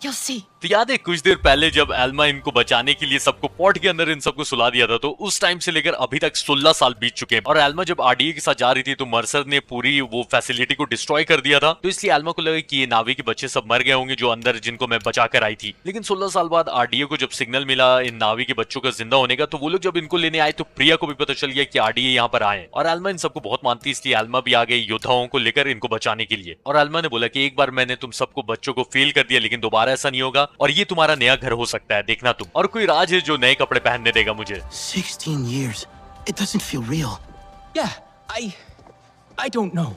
You'll see. तो याद है कुछ देर पहले जब Elma इनको बचाने के लिए सबको पॉट के अंदर इन सबको सुला दिया था, तो उस टाइम से लेकर अभी तक 16 साल बीत चुके हैं। और एल्मा जब आरडीए के साथ जा रही थी तो मर्सर ने पूरी वो फैसिलिटी को डिस्ट्रॉय कर दिया था। तो इसलिए एल्मा को लगा कि ये नावी के बच्चे सब मर गए होंगे जो अंदर जिनको मैं बचा कर आई थी। लेकिन 16 साल बाद आरडीए को जब सिग्नल मिला इन नावी के बच्चों का जिंदा होने का, तो वो लोग जब इनको लेने आए तो प्रिया को भी पता चल गया कि आरडीए यहाँ पर आए। और एल्मा इन सबको बहुत मानती, इसलिए एल्मा भी आ गई योद्धाओं को लेकर इनको बचाने के लिए। और एल्मा ने बोला कि एक बार मैंने तुम सबको बच्चों को फेल कर दिया, लेकिन दोबारा ऐसा नहीं होगा और ये तुम्हारा नया घर हो सकता है, देखना तुम। और कोई राज है जो नए कपड़े पहनने देगा मुझे। 16 years. It doesn't feel real. Yeah, I don't know.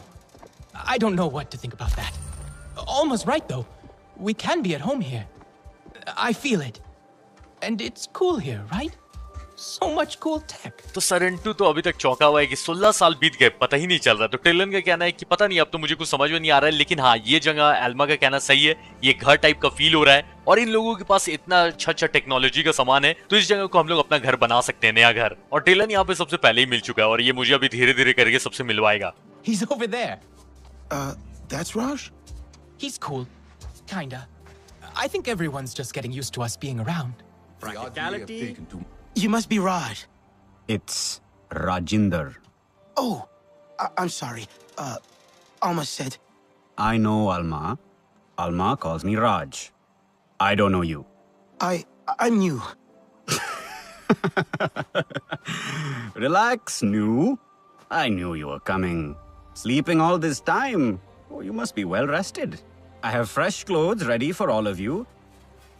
I don't know what to think about that. Almost right though. We can be at home here. I feel it. And it's cool here, right? So much cool tech. तो सरेंटू तो अभी तक चौंका हुआ है कि 16 साल बीत गए, पता ही नहीं चल रहा। तो टेलन का कहना है कि पता नहीं, अब तो मुझे कुछ समझ में नहीं आ रहा है, लेकिन हाँ ये जगह, एल्मा का कहना सही है, ये घर टाइप का फील हो रहा है और इन लोगों के पास इतना अच्छा टेक्नोलॉजी का सामान है, तो इस जगह को हम लोग अपना घर बना सकते हैं, नया घर। और टेलन यहाँ पे सबसे पहले ही मिल चुका है और ये मुझे अभी धीरे धीरे करके सबसे मिलवाएगा। He's over there. That's Raj? He's cool. Kinda. I think everyone's just getting used to us being around. Practicality. You must be Raj. It's Rajinder. Oh, I'm sorry. Alma said. I know Alma. Alma calls me Raj. I don't know you. I'm new. Relax, new. I knew you were coming. Sleeping all this time. Oh, you must be well rested. I have fresh clothes ready for all of you.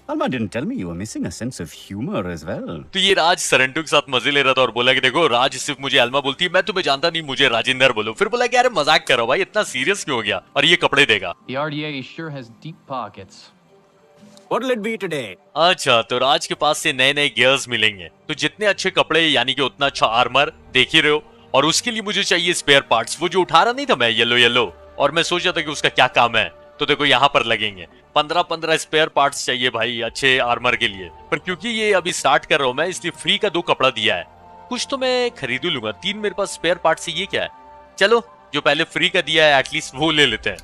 Alma didn't tell me you were missing a sense of humor as well. तो ये राज सरेंटू के साथ मजे ले रहा था और बोला कि देखो राज सिर्फ मुझे एल्मा बोलती है, मैं तुम्हें जानता नहीं, मुझे राजिंदर बोलो। फिर बोला कि अरे मजाक करो भाई, इतना सीरियस क्यों हो गया, और ये कपड़े देगा। The RDA sure has deep pockets. What'll it be today? अच्छा, तो राज के पास से नए नए गियर्स मिलेंगे, तो जितने अच्छे कपड़े यानी कि उतना अच्छा आर्मर, देख ही रहे हो। और उसके लिए मुझे चाहिए स्पेयर पार्ट्स, वो जो उठा रहा नहीं था मैं येलो, और मैं सोच रहा था कि उसका क्या काम है, तो देखो यहाँ पर लगेंगे 15 स्पेयर पार्ट्स चाहिए भाई अच्छे आर्मर के लिए। पर क्योंकि ये अभी स्टार्ट कर रहा हूं मैं, इसलिए फ्री का 2 कपड़ा दिया है। कुछ तो मैं खरीद लूंगा, 3 मेरे पास स्पेयर पार्ट्स है, ये क्या है। चलो जो पहले फ्री का दिया है एटलीस्ट वो ले लेते हैं।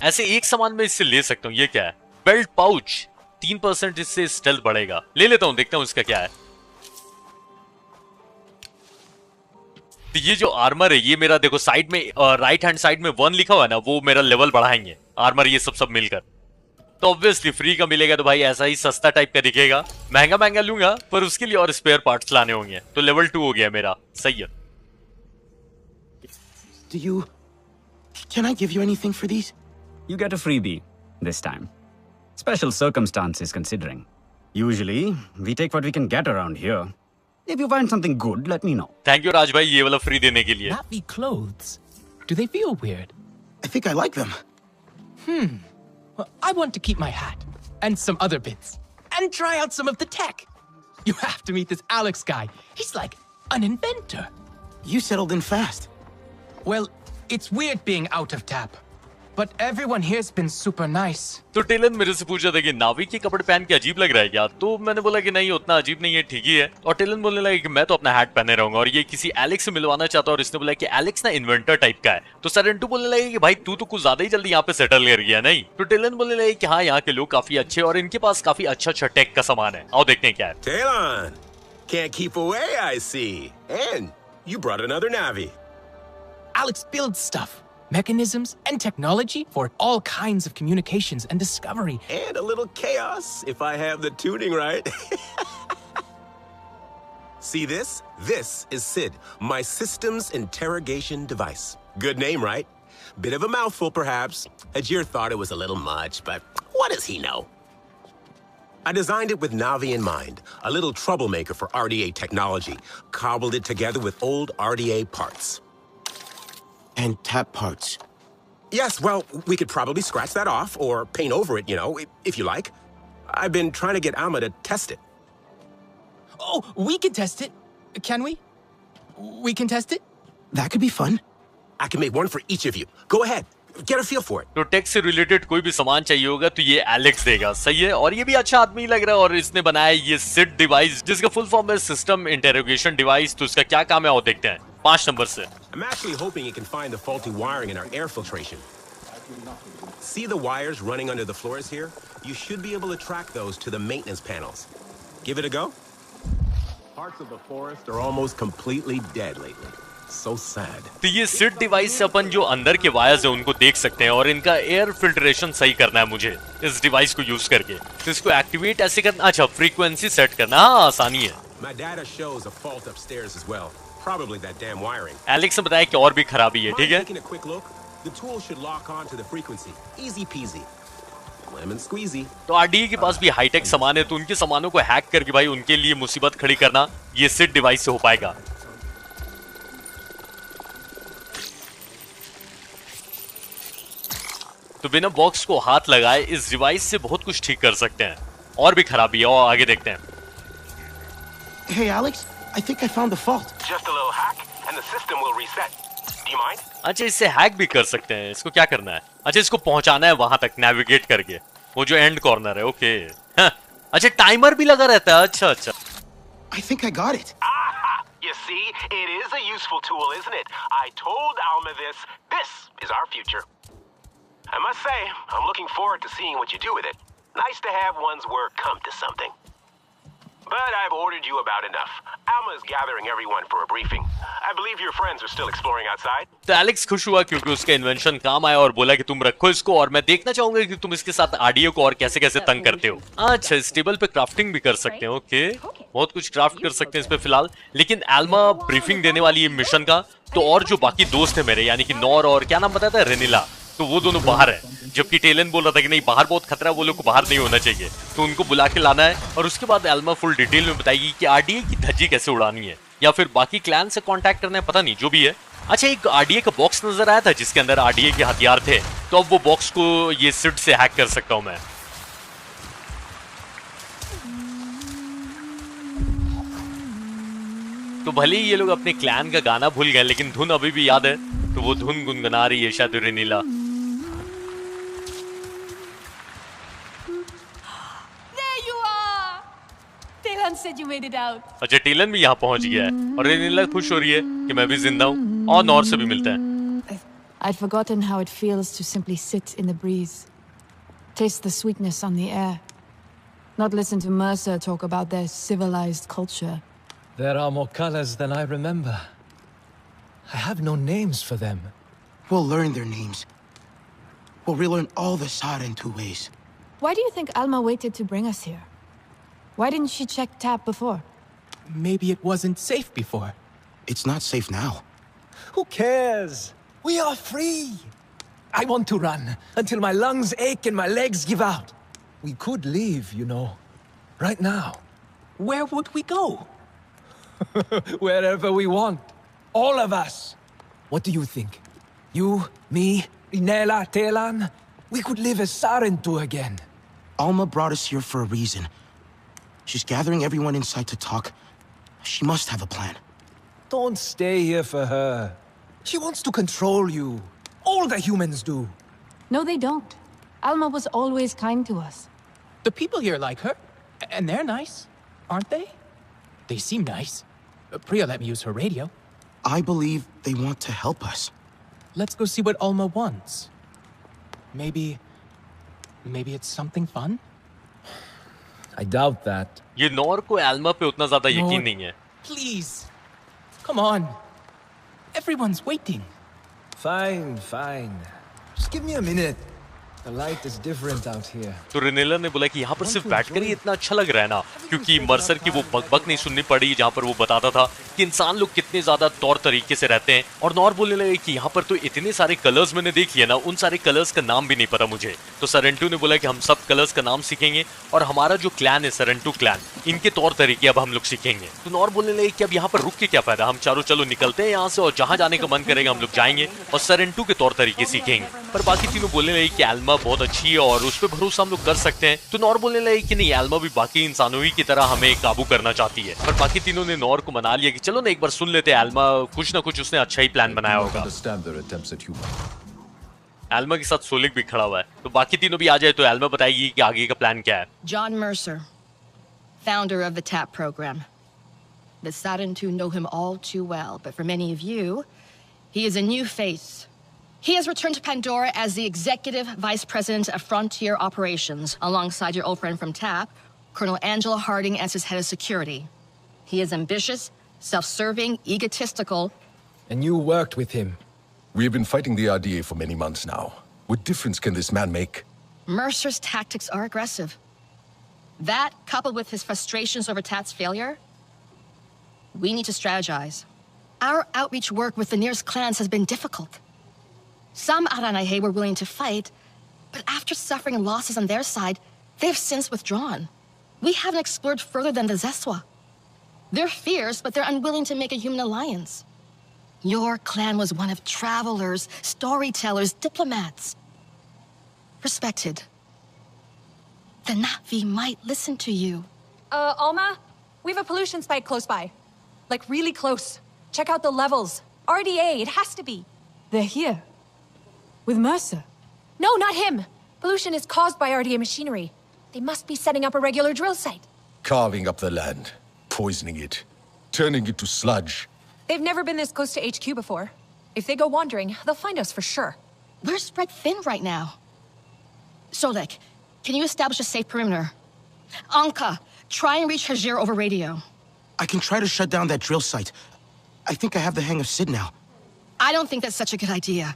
ऐसे एक सामान में इससे ले सकता हूँ, ये क्या है, बेल्ट पाउच, 3% इससे स्टेल्थ बढ़ेगा, ले लेता हूँ, देखता हूँ इसका क्या है। तो ये जो आर्मर है ये मेरा देखो साइड में राइट हैंड साइड में 1 लिखा हुआ है ना, वो मेरा लेवल बढ़ाएंगे आर्मर ये सब मिलकर। तो ऑब्वियसली फ्री का मिलेगा तो भाई ऐसा ही सस्ता टाइप का दिखेगा। महंगा महंगा लूंगा पर उसके लिए और स्पेयर पार्ट्स लाने होंगे। तो लेवल 2 हो गया मेरा, सही है। Can I give you anything for these? You get a freebie this time. Special circumstances considering. Usually, we take what we can get around here. If you find something good, let me know. Thank you राज भाई ये वाला free देने के लिए। Navi clothes. Do they feel weird? I think I like them. Well, I want to keep my hat and some other bits and try out some of the tech. You have to meet this Alex guy. He's like an inventor. You settled in fast. Well, it's weird being out of tap, but everyone here's been super nice. तो talon मेरे से पूछा था कि नावी के कपड़े पहन के अजीब लग रहा है क्या? तो मैंने बोला कि नहीं उतना अजीब नहीं है, ठीक ही है। और टेलन बोलने लगा कि मैं तो अपना हैट पहने रहूंगा और ये किसी एलेक्स से मिलवाना चाहता और इसने बोला कि एलेक्स ना इन्वेंटर टाइप का है। तो सरेंटू बोलने लगे कि भाई तू तो कुछ ज्यादा ही जल्दी यहाँ पे सेटल कर गया नहीं। तो टेलन बोलने लगे कि हाँ यहाँ के लोग काफी अच्छे और इनके पास काफी अच्छा टेक का सामान है। आओ देखते हैं क्या है। Talon, can't keep away, I see. And you brought another Navi. Alex builds stuff, mechanisms, and technology for all kinds of communications and discovery. And a little chaos, if I have the tuning right. See this? This is SID, my systems interrogation device. Good name, right? Bit of a mouthful, perhaps. Ajir thought it was a little much, but what does he know? I designed it with Navi in mind, a little troublemaker for RDA technology. Cobbled it together with old RDA parts. And tap parts. Yes, well, we could probably scratch that off or paint over it, you know, if you like. I've been trying to get Alma to test it. Oh, we can test it. Can we? We can test it? That could be fun. I can make one for each of you. Go ahead. Get a feel for it. तो take से related कोई भी सामान चाहिए होगा तो ये Alex देगा, सही है। और ये भी अच्छा आदमी लग रहा है और इसने बनाया ये सिड डिवाइस जिसका फुल फॉर्म है सिस्टम इंटरोगेशन डिवाइस। तो इसका क्या काम है और देखते हैं 5 नंबर से। I'm actually hoping you can find the faulty wiring in our air filtration. See the wires running under the floors here? You should be able to track those to the maintenance panels. Give it a go. Parts of the forest are almost completely dead lately. So sad. तो ये Sid device से अपन जो अंदर के wires है उनको देख सकते हैं और इनका एयर फिल्ट्रेशन सही करना है मुझे इस डिवाइस को यूज करके। तो इसको एक्टिवेट ऐसे करना, अच्छा फ्रीक्वेंसी सेट करना, हाँ आसानी है। My data shows a fault upstairs as well. Probably that damn wiring. Alex ने बताया कि और भी खराबी है, ठीक है। Taking a quick look, the tool should lock on to the frequency. Easy peasy. Lemon squeezy. तो आरडीए के पास भी हाईटेक सामान है तो उनके सामानों को हैक करके भाई उनके लिए मुसीबत खड़ी करना ये सिड डिवाइस से हो पाएगा। तो बिना बॉक्स को हाथ लगाए इस डिवाइस से बहुत कुछ ठीक कर सकते हैं। और भी खराबी है और आगे देखते हैं। Hey Alex, I think I found the fault. Just a little hack and the system will reset. Do you mind? अच्छा इससे हैक भी कर सकते हैं। इसको क्या करना है? अच्छा इसको पहुंचाना है वहां तक नेविगेट करके, वो जो एंड कॉर्नर है। ओके हाँ। अच्छा टाइमर भी लगा रहता है। अच्छा अच्छा I think I got it. You see, it is a useful tool, isn't it? I told Alma this. This is our future. I must say, I'm looking forward to seeing what you do with it. Nice to have one's work come to something. But I've ordered you about enough. Alma is gathering everyone for a briefing. I believe your friends are still exploring outside. तो Alex खुश हुआ क्योंकि उसका invention काम आया और बोला कि तुम रखो इसको और मैं देखना चाहूंगा कि तुम इसके साथ आरडीए को और कैसे कैसे तंग करते हो। अच्छा इस टेबल पे क्राफ्टिंग भी कर सकते हैं। ओके बहुत कुछ क्राफ्ट कर सकते हैं इस पे फिलहाल। लेकिन एल्मा ब्रीफिंग देने वाली है मिशन का। तो और जो बाकी दोस्त है मेरे यानी कि नॉर और क्या नाम बताया था रेनिला, तो वो दोनों बाहर है। जबकि टेलन बोल रहा था कि नहीं बाहर बहुत खतरा है, वो लोग को बाहर नहीं होना चाहिए। तो उनको बुला के लाना है और उसके बाद एल्मा फुल डिटेल में बताएगी कि आरडीए की धज्जी कैसे उड़ानी है या फिर बाकी क्लैन से कांटेक्ट करना है, पता नहीं जो भी है। अच्छा एक आरडीए का बॉक्स नजर आया था जिसके अंदर आरडीए के हथियार थे। तो अब वो बॉक्स को ये सिड से हैक कर सकता हूं मैं। तो भले ही ये लोग अपने क्लैन का गाना भूल गए लेकिन धुन अभी भी याद है। तो वो धुन गुनगुना रही है शायद रेनिला। Talon said you made it out. अच्छा टेलन भी यहाँ पहुंच गया है और रेनिला खुश हो रही है कि मैं भी जिंदा हूँ और नॉर से भी मिलता है। I'd forgotten how it feels to simply sit in the breeze, taste the sweetness on the air, not listen to Mercer talk about their civilized culture. There are more colors than I remember. I have no names for them. We'll learn their names. We'll relearn all the Sarentu ways. Why do you think Alma waited to bring us here? Why didn't she check TAP before? Maybe it wasn't safe before. It's not safe now. Who cares? We are free. I want to run until my lungs ache and my legs give out. We could leave, you know. Right now. Where would we go? Wherever we want. All of us. What do you think? You, me, Inela, Telan? We could live as Sarentu again. Alma brought us here for a reason. She's gathering everyone inside to talk. She must have a plan. Don't stay here for her. She wants to control you. All the humans do. No, they don't. Alma was always kind to us. The people here like her, and they're nice, aren't they? They seem nice. Priya let me use her radio. I believe they want to help us. Let's go see what Alma wants. Maybe it's something fun? I doubt that. ये nor को Elma पे उतना ज्यादा यकीन नहीं है. Please. Come on. Everyone's waiting. Fine, fine. Just give me a minute. The light is different out here. तो रेनेला ने बोला कि यहाँ पर सिर्फ बैठकर ही इतना अच्छा लग रहा है ना, क्योंकि मर्सर की वो बकबक नहीं सुननी पड़ी जहाँ पर वो बताता था कि इंसान लोग कितने ज्यादा तौर तरीके से रहते हैं. और नॉर बोलने लगे कि यहाँ पर तो इतने सारे कलर्स मैंने देख लिया ना, उन सारे कलर्स का नाम भी नहीं पता मुझे. तो सरेंटू ने बोला कि हम सब कलर्स का नाम सीखेंगे और हमारा जो क्लैन है सरेंटू क्लैन, इनके तौर तरीके अब हम लोग सीखेंगे. तो नॉर बोलने लगे कि अब यहाँ पर रुक के क्या फायदा, हम चारों चलो निकलते हैं यहाँ से और जहाँ जाने का मन करेगा हम लोग जाएंगे और सरेंटू के तौर तरीके सीखेंगे. पर बाकी तीनों बोलने लगे कि एल्मा बहुत अच्छी है और उस पर भरोसा हम लोग कर सकते हैं. तो नॉर बोलने लगे कि नहीं, एल्मा भी बाकी इंसानों ही की तरह हमें काबू करना चाहती है. पर बाकी तीनों ने नॉर को मना लिया कि चलो ना एक बार सुन लेते हैं, एल्मा कुछ ना कुछ उसने अच्छा ही प्लान बनाया होगा. एल्मा के साथ सोलिक भी खड़ा हुआ है, तो बाकी तीनों भी आ जाए तो एल्मा बताएगी कि आगे का प्लान क्या है. John Mercer, founder of the TAP program. The Sarentu know him all too well, but for many of you, he is a new face. He has returned to Pandora as the Executive Vice President of Frontier Operations, alongside your old friend from TAP, Colonel Angela Harding, as his head of security. He is ambitious, self-serving, egotistical. And you worked with him. We have been fighting the RDA for many months now. What difference can this man make? Mercer's tactics are aggressive. That, coupled with his frustrations over TAP's failure, we need to strategize. Our outreach work with the nearest clans has been difficult. Some Aranahe were willing to fight, but after suffering losses on their side, they have since withdrawn. We haven't explored further than the Zeswa. They're fierce, but they're unwilling to make a human alliance. Your clan was one of travelers, storytellers, diplomats. Respected. The Na'vi might listen to you. Alma, we have a pollution spike close by. Like, really close. Check out the levels. RDA, it has to be. They're here. With Mercer? No, not him. Pollution is caused by RDA machinery. They must be setting up a regular drill site. Carving up the land, poisoning it, turning it to sludge. They've never been this close to HQ before. If they go wandering, they'll find us for sure. We're spread thin right now. Solek, can you establish a safe perimeter? Anka, try and reach Hajir over radio. I can try to shut down that drill site. I think I have the hang of Sid now. I don't think that's such a good idea.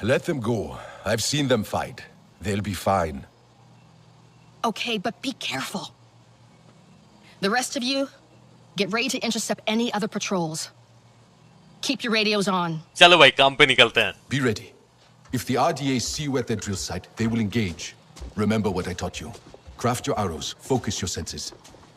Let them go. I've seen them fight. They'll be fine. Okay, but be careful. The rest of you, get ready to intercept any other patrols. Keep your radios on. चलो भाई काम पे निकलते हैं. Be ready. If the RDA see you at their drill site, they will engage. Remember what I taught you. Craft your arrows. Focus your senses.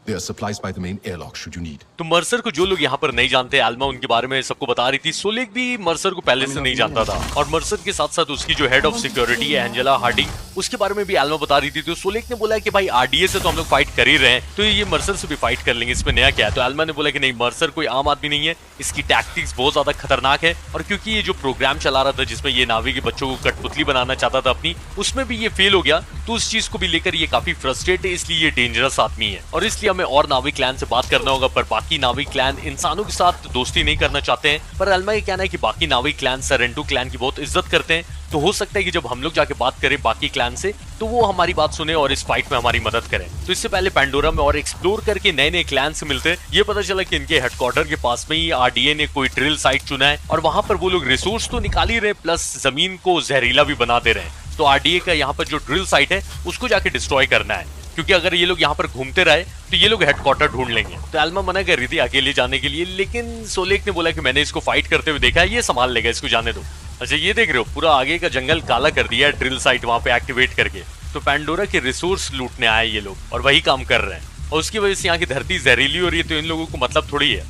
There are supplies by the main airlock should you need. तो Mercer को जो लोग यहाँ पर नहीं जानते, Elma उनके बारे में सबको बता रही थी. सोलिक भी मर्सर को पहले से नहीं जानता था और मर्सर के साथ साथ उसकी जो हेड ऑफ सिक्योरिटी है एंजेला हार्डिंग, उसके बारे में भी एल्मा बता रही थी. तो सोलिक ने बोला कि भाई आरडीए से तो हम लोग फाइट कर ही रहे हैं, तो ये मर्सर से भी फाइट कर लेंगे, इसमें नया क्या है. तो एल्मा ने बोला कि नहीं, मर्सर कोई आम आदमी नहीं है, इसकी टैक्टिक्स बहुत ज्यादा खतरनाक है और क्योंकि ये जो प्रोग्राम चला रहा था जिसमें ये नावी के बच्चों को कठपुतली बनाना चाहता था अपनी, उसमें भी ये फेल हो गया. तो उस चीज को भी लेकर ये काफी फ्रस्ट्रेट है, इसलिए ये डेंजरस आदमी है और इसलिए हमें और नावी क्लैन से बात करना होगा. पर बाकी नावी क्लैन इंसानों के साथ दोस्ती नहीं करना चाहते हैं. पर एल्मा ये कहना है कि बाकी नावी क्लैन सरेंटू क्लैन की बहुत इज्जत करते हैं तो हो सकता है कि जब हम लोग जाके बात करें बाकी क्लैन से तो वो हमारी बात सुने और इस फाइट में हमारी मदद करें। तो इससे पहले पैंडोरा में और एक्सप्लोर करके नए नए क्लैन से मिलते ये पता चला कि इनके हेडक्वार्टर के पास में ही आरडीए ने कोई ड्रिल साइट चुना है और वहां पर वो लोग रिसोर्स तो निकाल ही रहे प्लस जमीन को जहरीला भी बना दे रहे हैं। तो आरडीए का यहाँ पर जो ड्रिल साइट है उसको जाके डिस्ट्रॉय करना है, क्योंकि अगर ये लोग यहाँ पर घूमते रहे तो ये लोग हेडक्वार्टर ढूंढ लेंगे। तो एल्मा मना कर रही थी अकेले जाने के लिए, लेकिन सोलेक ने बोला कि मैंने इसको फाइट करते हुए देखा है, ये संभाल लेगा, इसको जाने दो। अच्छा ये देख रहे हो पूरा आगे का जंगल काला कर दिया है ड्रिल साइट वहां पे एक्टिवेट करके। तो पैंडोरा के रिसोर्स लूटने आए ये लोग और वही काम कर रहे हैं और उसकी वजह से यहाँ की धरती जहरीली हो रही है, तो इन लोगों को मतलब थोड़ी है।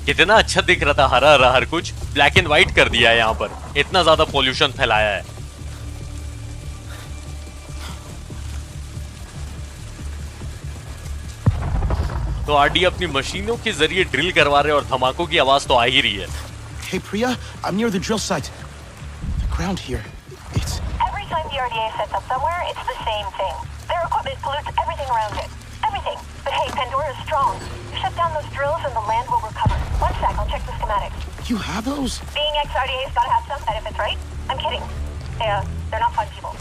कितना अच्छा दिख रहा था हरा हरा हर कुछ, ब्लैक एंड व्हाइट कर दिया है यहाँ पर, इतना ज्यादा पोल्यूशन फैलाया है। तो आरडी अपनी मशीनों के जरिए ड्रिल करवा रहे और धमाकों की आवाज तो आ ही रही है। Hey Priya, I'm near the drill site. The ground here, it's... Every time the RDA sets up somewhere, it's the same thing. Their equipment pollutes everything around it. Everything. But hey, Pandora is strong. Shut down those drills and the land will recover. One sec, I'll check the schematics. You have those? Being ex-RDA's gotta have some benefits, right? I'm kidding. They're not fungible.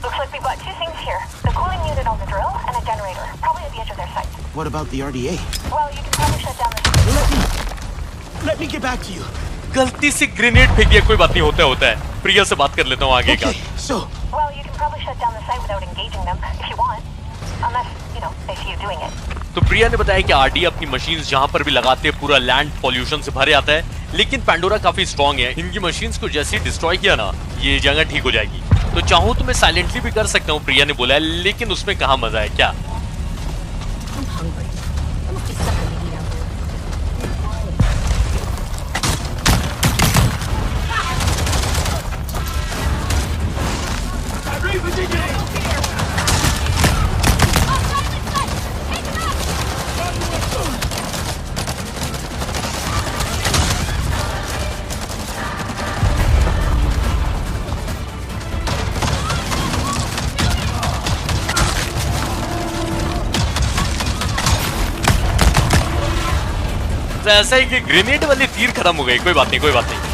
Looks like we've got two things here. The cooling unit on the drill and a generator. Probably at the edge of their site. What about the RDA? Well, you can probably shut down the... Let me get back to you. गलती से grenade फेंक दिया, कोई बात नहीं, होता है। प्रिया से बात कर लेता हूँ आगे का। Well, you can probably shut down the site without engaging them if you want. Unless, you know, they see you doing it. तो प्रिया ने बताया कि आरडी अपनी मशीन्स जहां पर भी लगाते हैं पूरा लैंड पॉल्यूशन से भरे आता है, लेकिन पैंडोरा काफी स्ट्रांग है। इनकी मशीन्स को जैसे ही डिस्ट्रॉय किया ना ये जगह ठीक हो जाएगी। तो चाहूं तो मैं साइलेंटली भी कर सकता हूं, प्रिया ने बोला है, लेकिन उसमें कहाँ मजा है क्या। तो ऐसा है कि ग्रेनेड वाले तीर खत्म हो गए, कोई बात नहीं, कोई बात नहीं।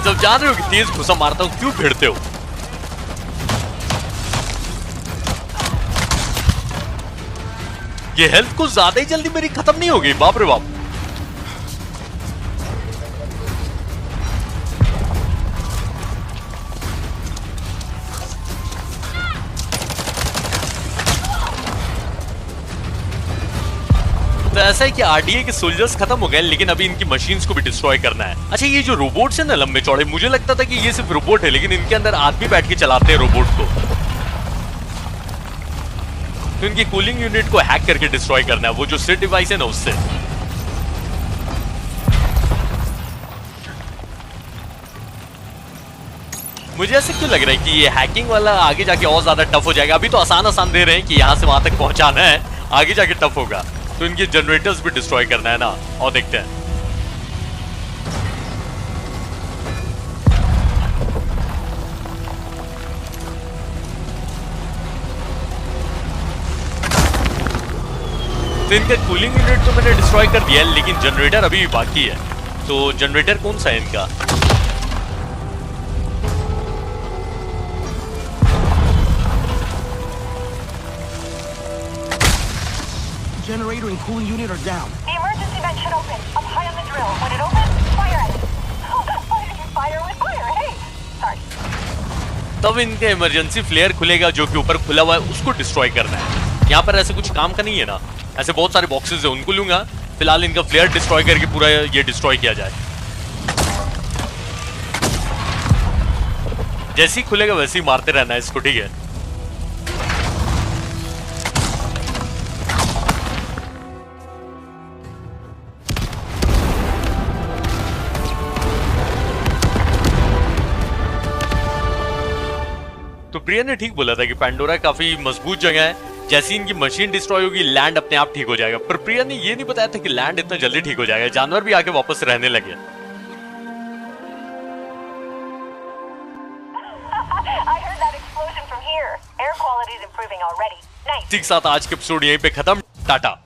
जब जान रहे हो कि तेज घुसा मारता हूं, क्यों भिड़ते हो? ये हेल्थ कुछ ज्यादा ही जल्दी मेरी खत्म नहीं हो गई, बाप रे बाप। तो ऐसा है कि आरडीए के सोल्जर्स खत्म हो गए, लेकिन अभी इनकी मशीन्स को भी डिस्ट्रॉय करना है। अच्छा ये जो रोबोट्स है ना लंबे चौड़े, मुझे लगता था कि ये सिर्फ रोबोट है, लेकिन इनके अंदर आदमी बैठ के चलाते हैं रोबोट को। तो इनकी कूलिंग यूनिट को हैक करके डिस्ट्रॉय करना है, वो जो सिड डिवाइस है ना उससे। मुझे ऐसे क्यों लग रहा है कि ये हैकिंग वाला आगे जाके और ज्यादा टफ हो जाएगा। अभी तो आसान आसान दे रहे हैं कि यहाँ से वहां तक पहुंचाना है, आगे जाके टफ होगा। तो इनके जनरेटर्स भी डिस्ट्रॉय करना है ना, और देखते हैं। तो इनका कूलिंग यूनिट तो मैंने डिस्ट्रॉय कर दिया है, लेकिन जनरेटर अभी भी बाकी है। तो जनरेटर कौन सा है इनका? Generator and cooling unit are down. The emergency vent should open up high on the drill. When it opens, fire at it. Why did you fire with fire? Hey, sorry. तब इनका emergency flare खुलेगा जो कि ऊपर खुला हुआ है, उसको डिस्ट्रॉय करना है। यहाँ पर ऐसे कुछ काम का नहीं है ना, ऐसे बहुत सारे बॉक्सेस है, उनको लूंगा। फिलहाल इनका फ्लेयर डिस्ट्रॉय करके पूरा ये डिस्ट्रॉय किया जाए। जैसे ही खुलेगा वैसे ही मारते रहना है इसको, ठीक है। तो प्रिया ने ठीक बोला था कि पैंडोरा काफी मजबूत जगह है, जैसी इनकी मशीन डिस्ट्रॉय होगी लैंड अपने आप ठीक हो जाएगा। पर प्रिया ने ये नहीं बताया था कि लैंड इतना जल्दी ठीक हो जाएगा, जानवर भी आके वापस रहने लगे। Air quality is improving already. Nice. ठीक साथ आज के एपिसोड यहीं पे खत्म, टाटा।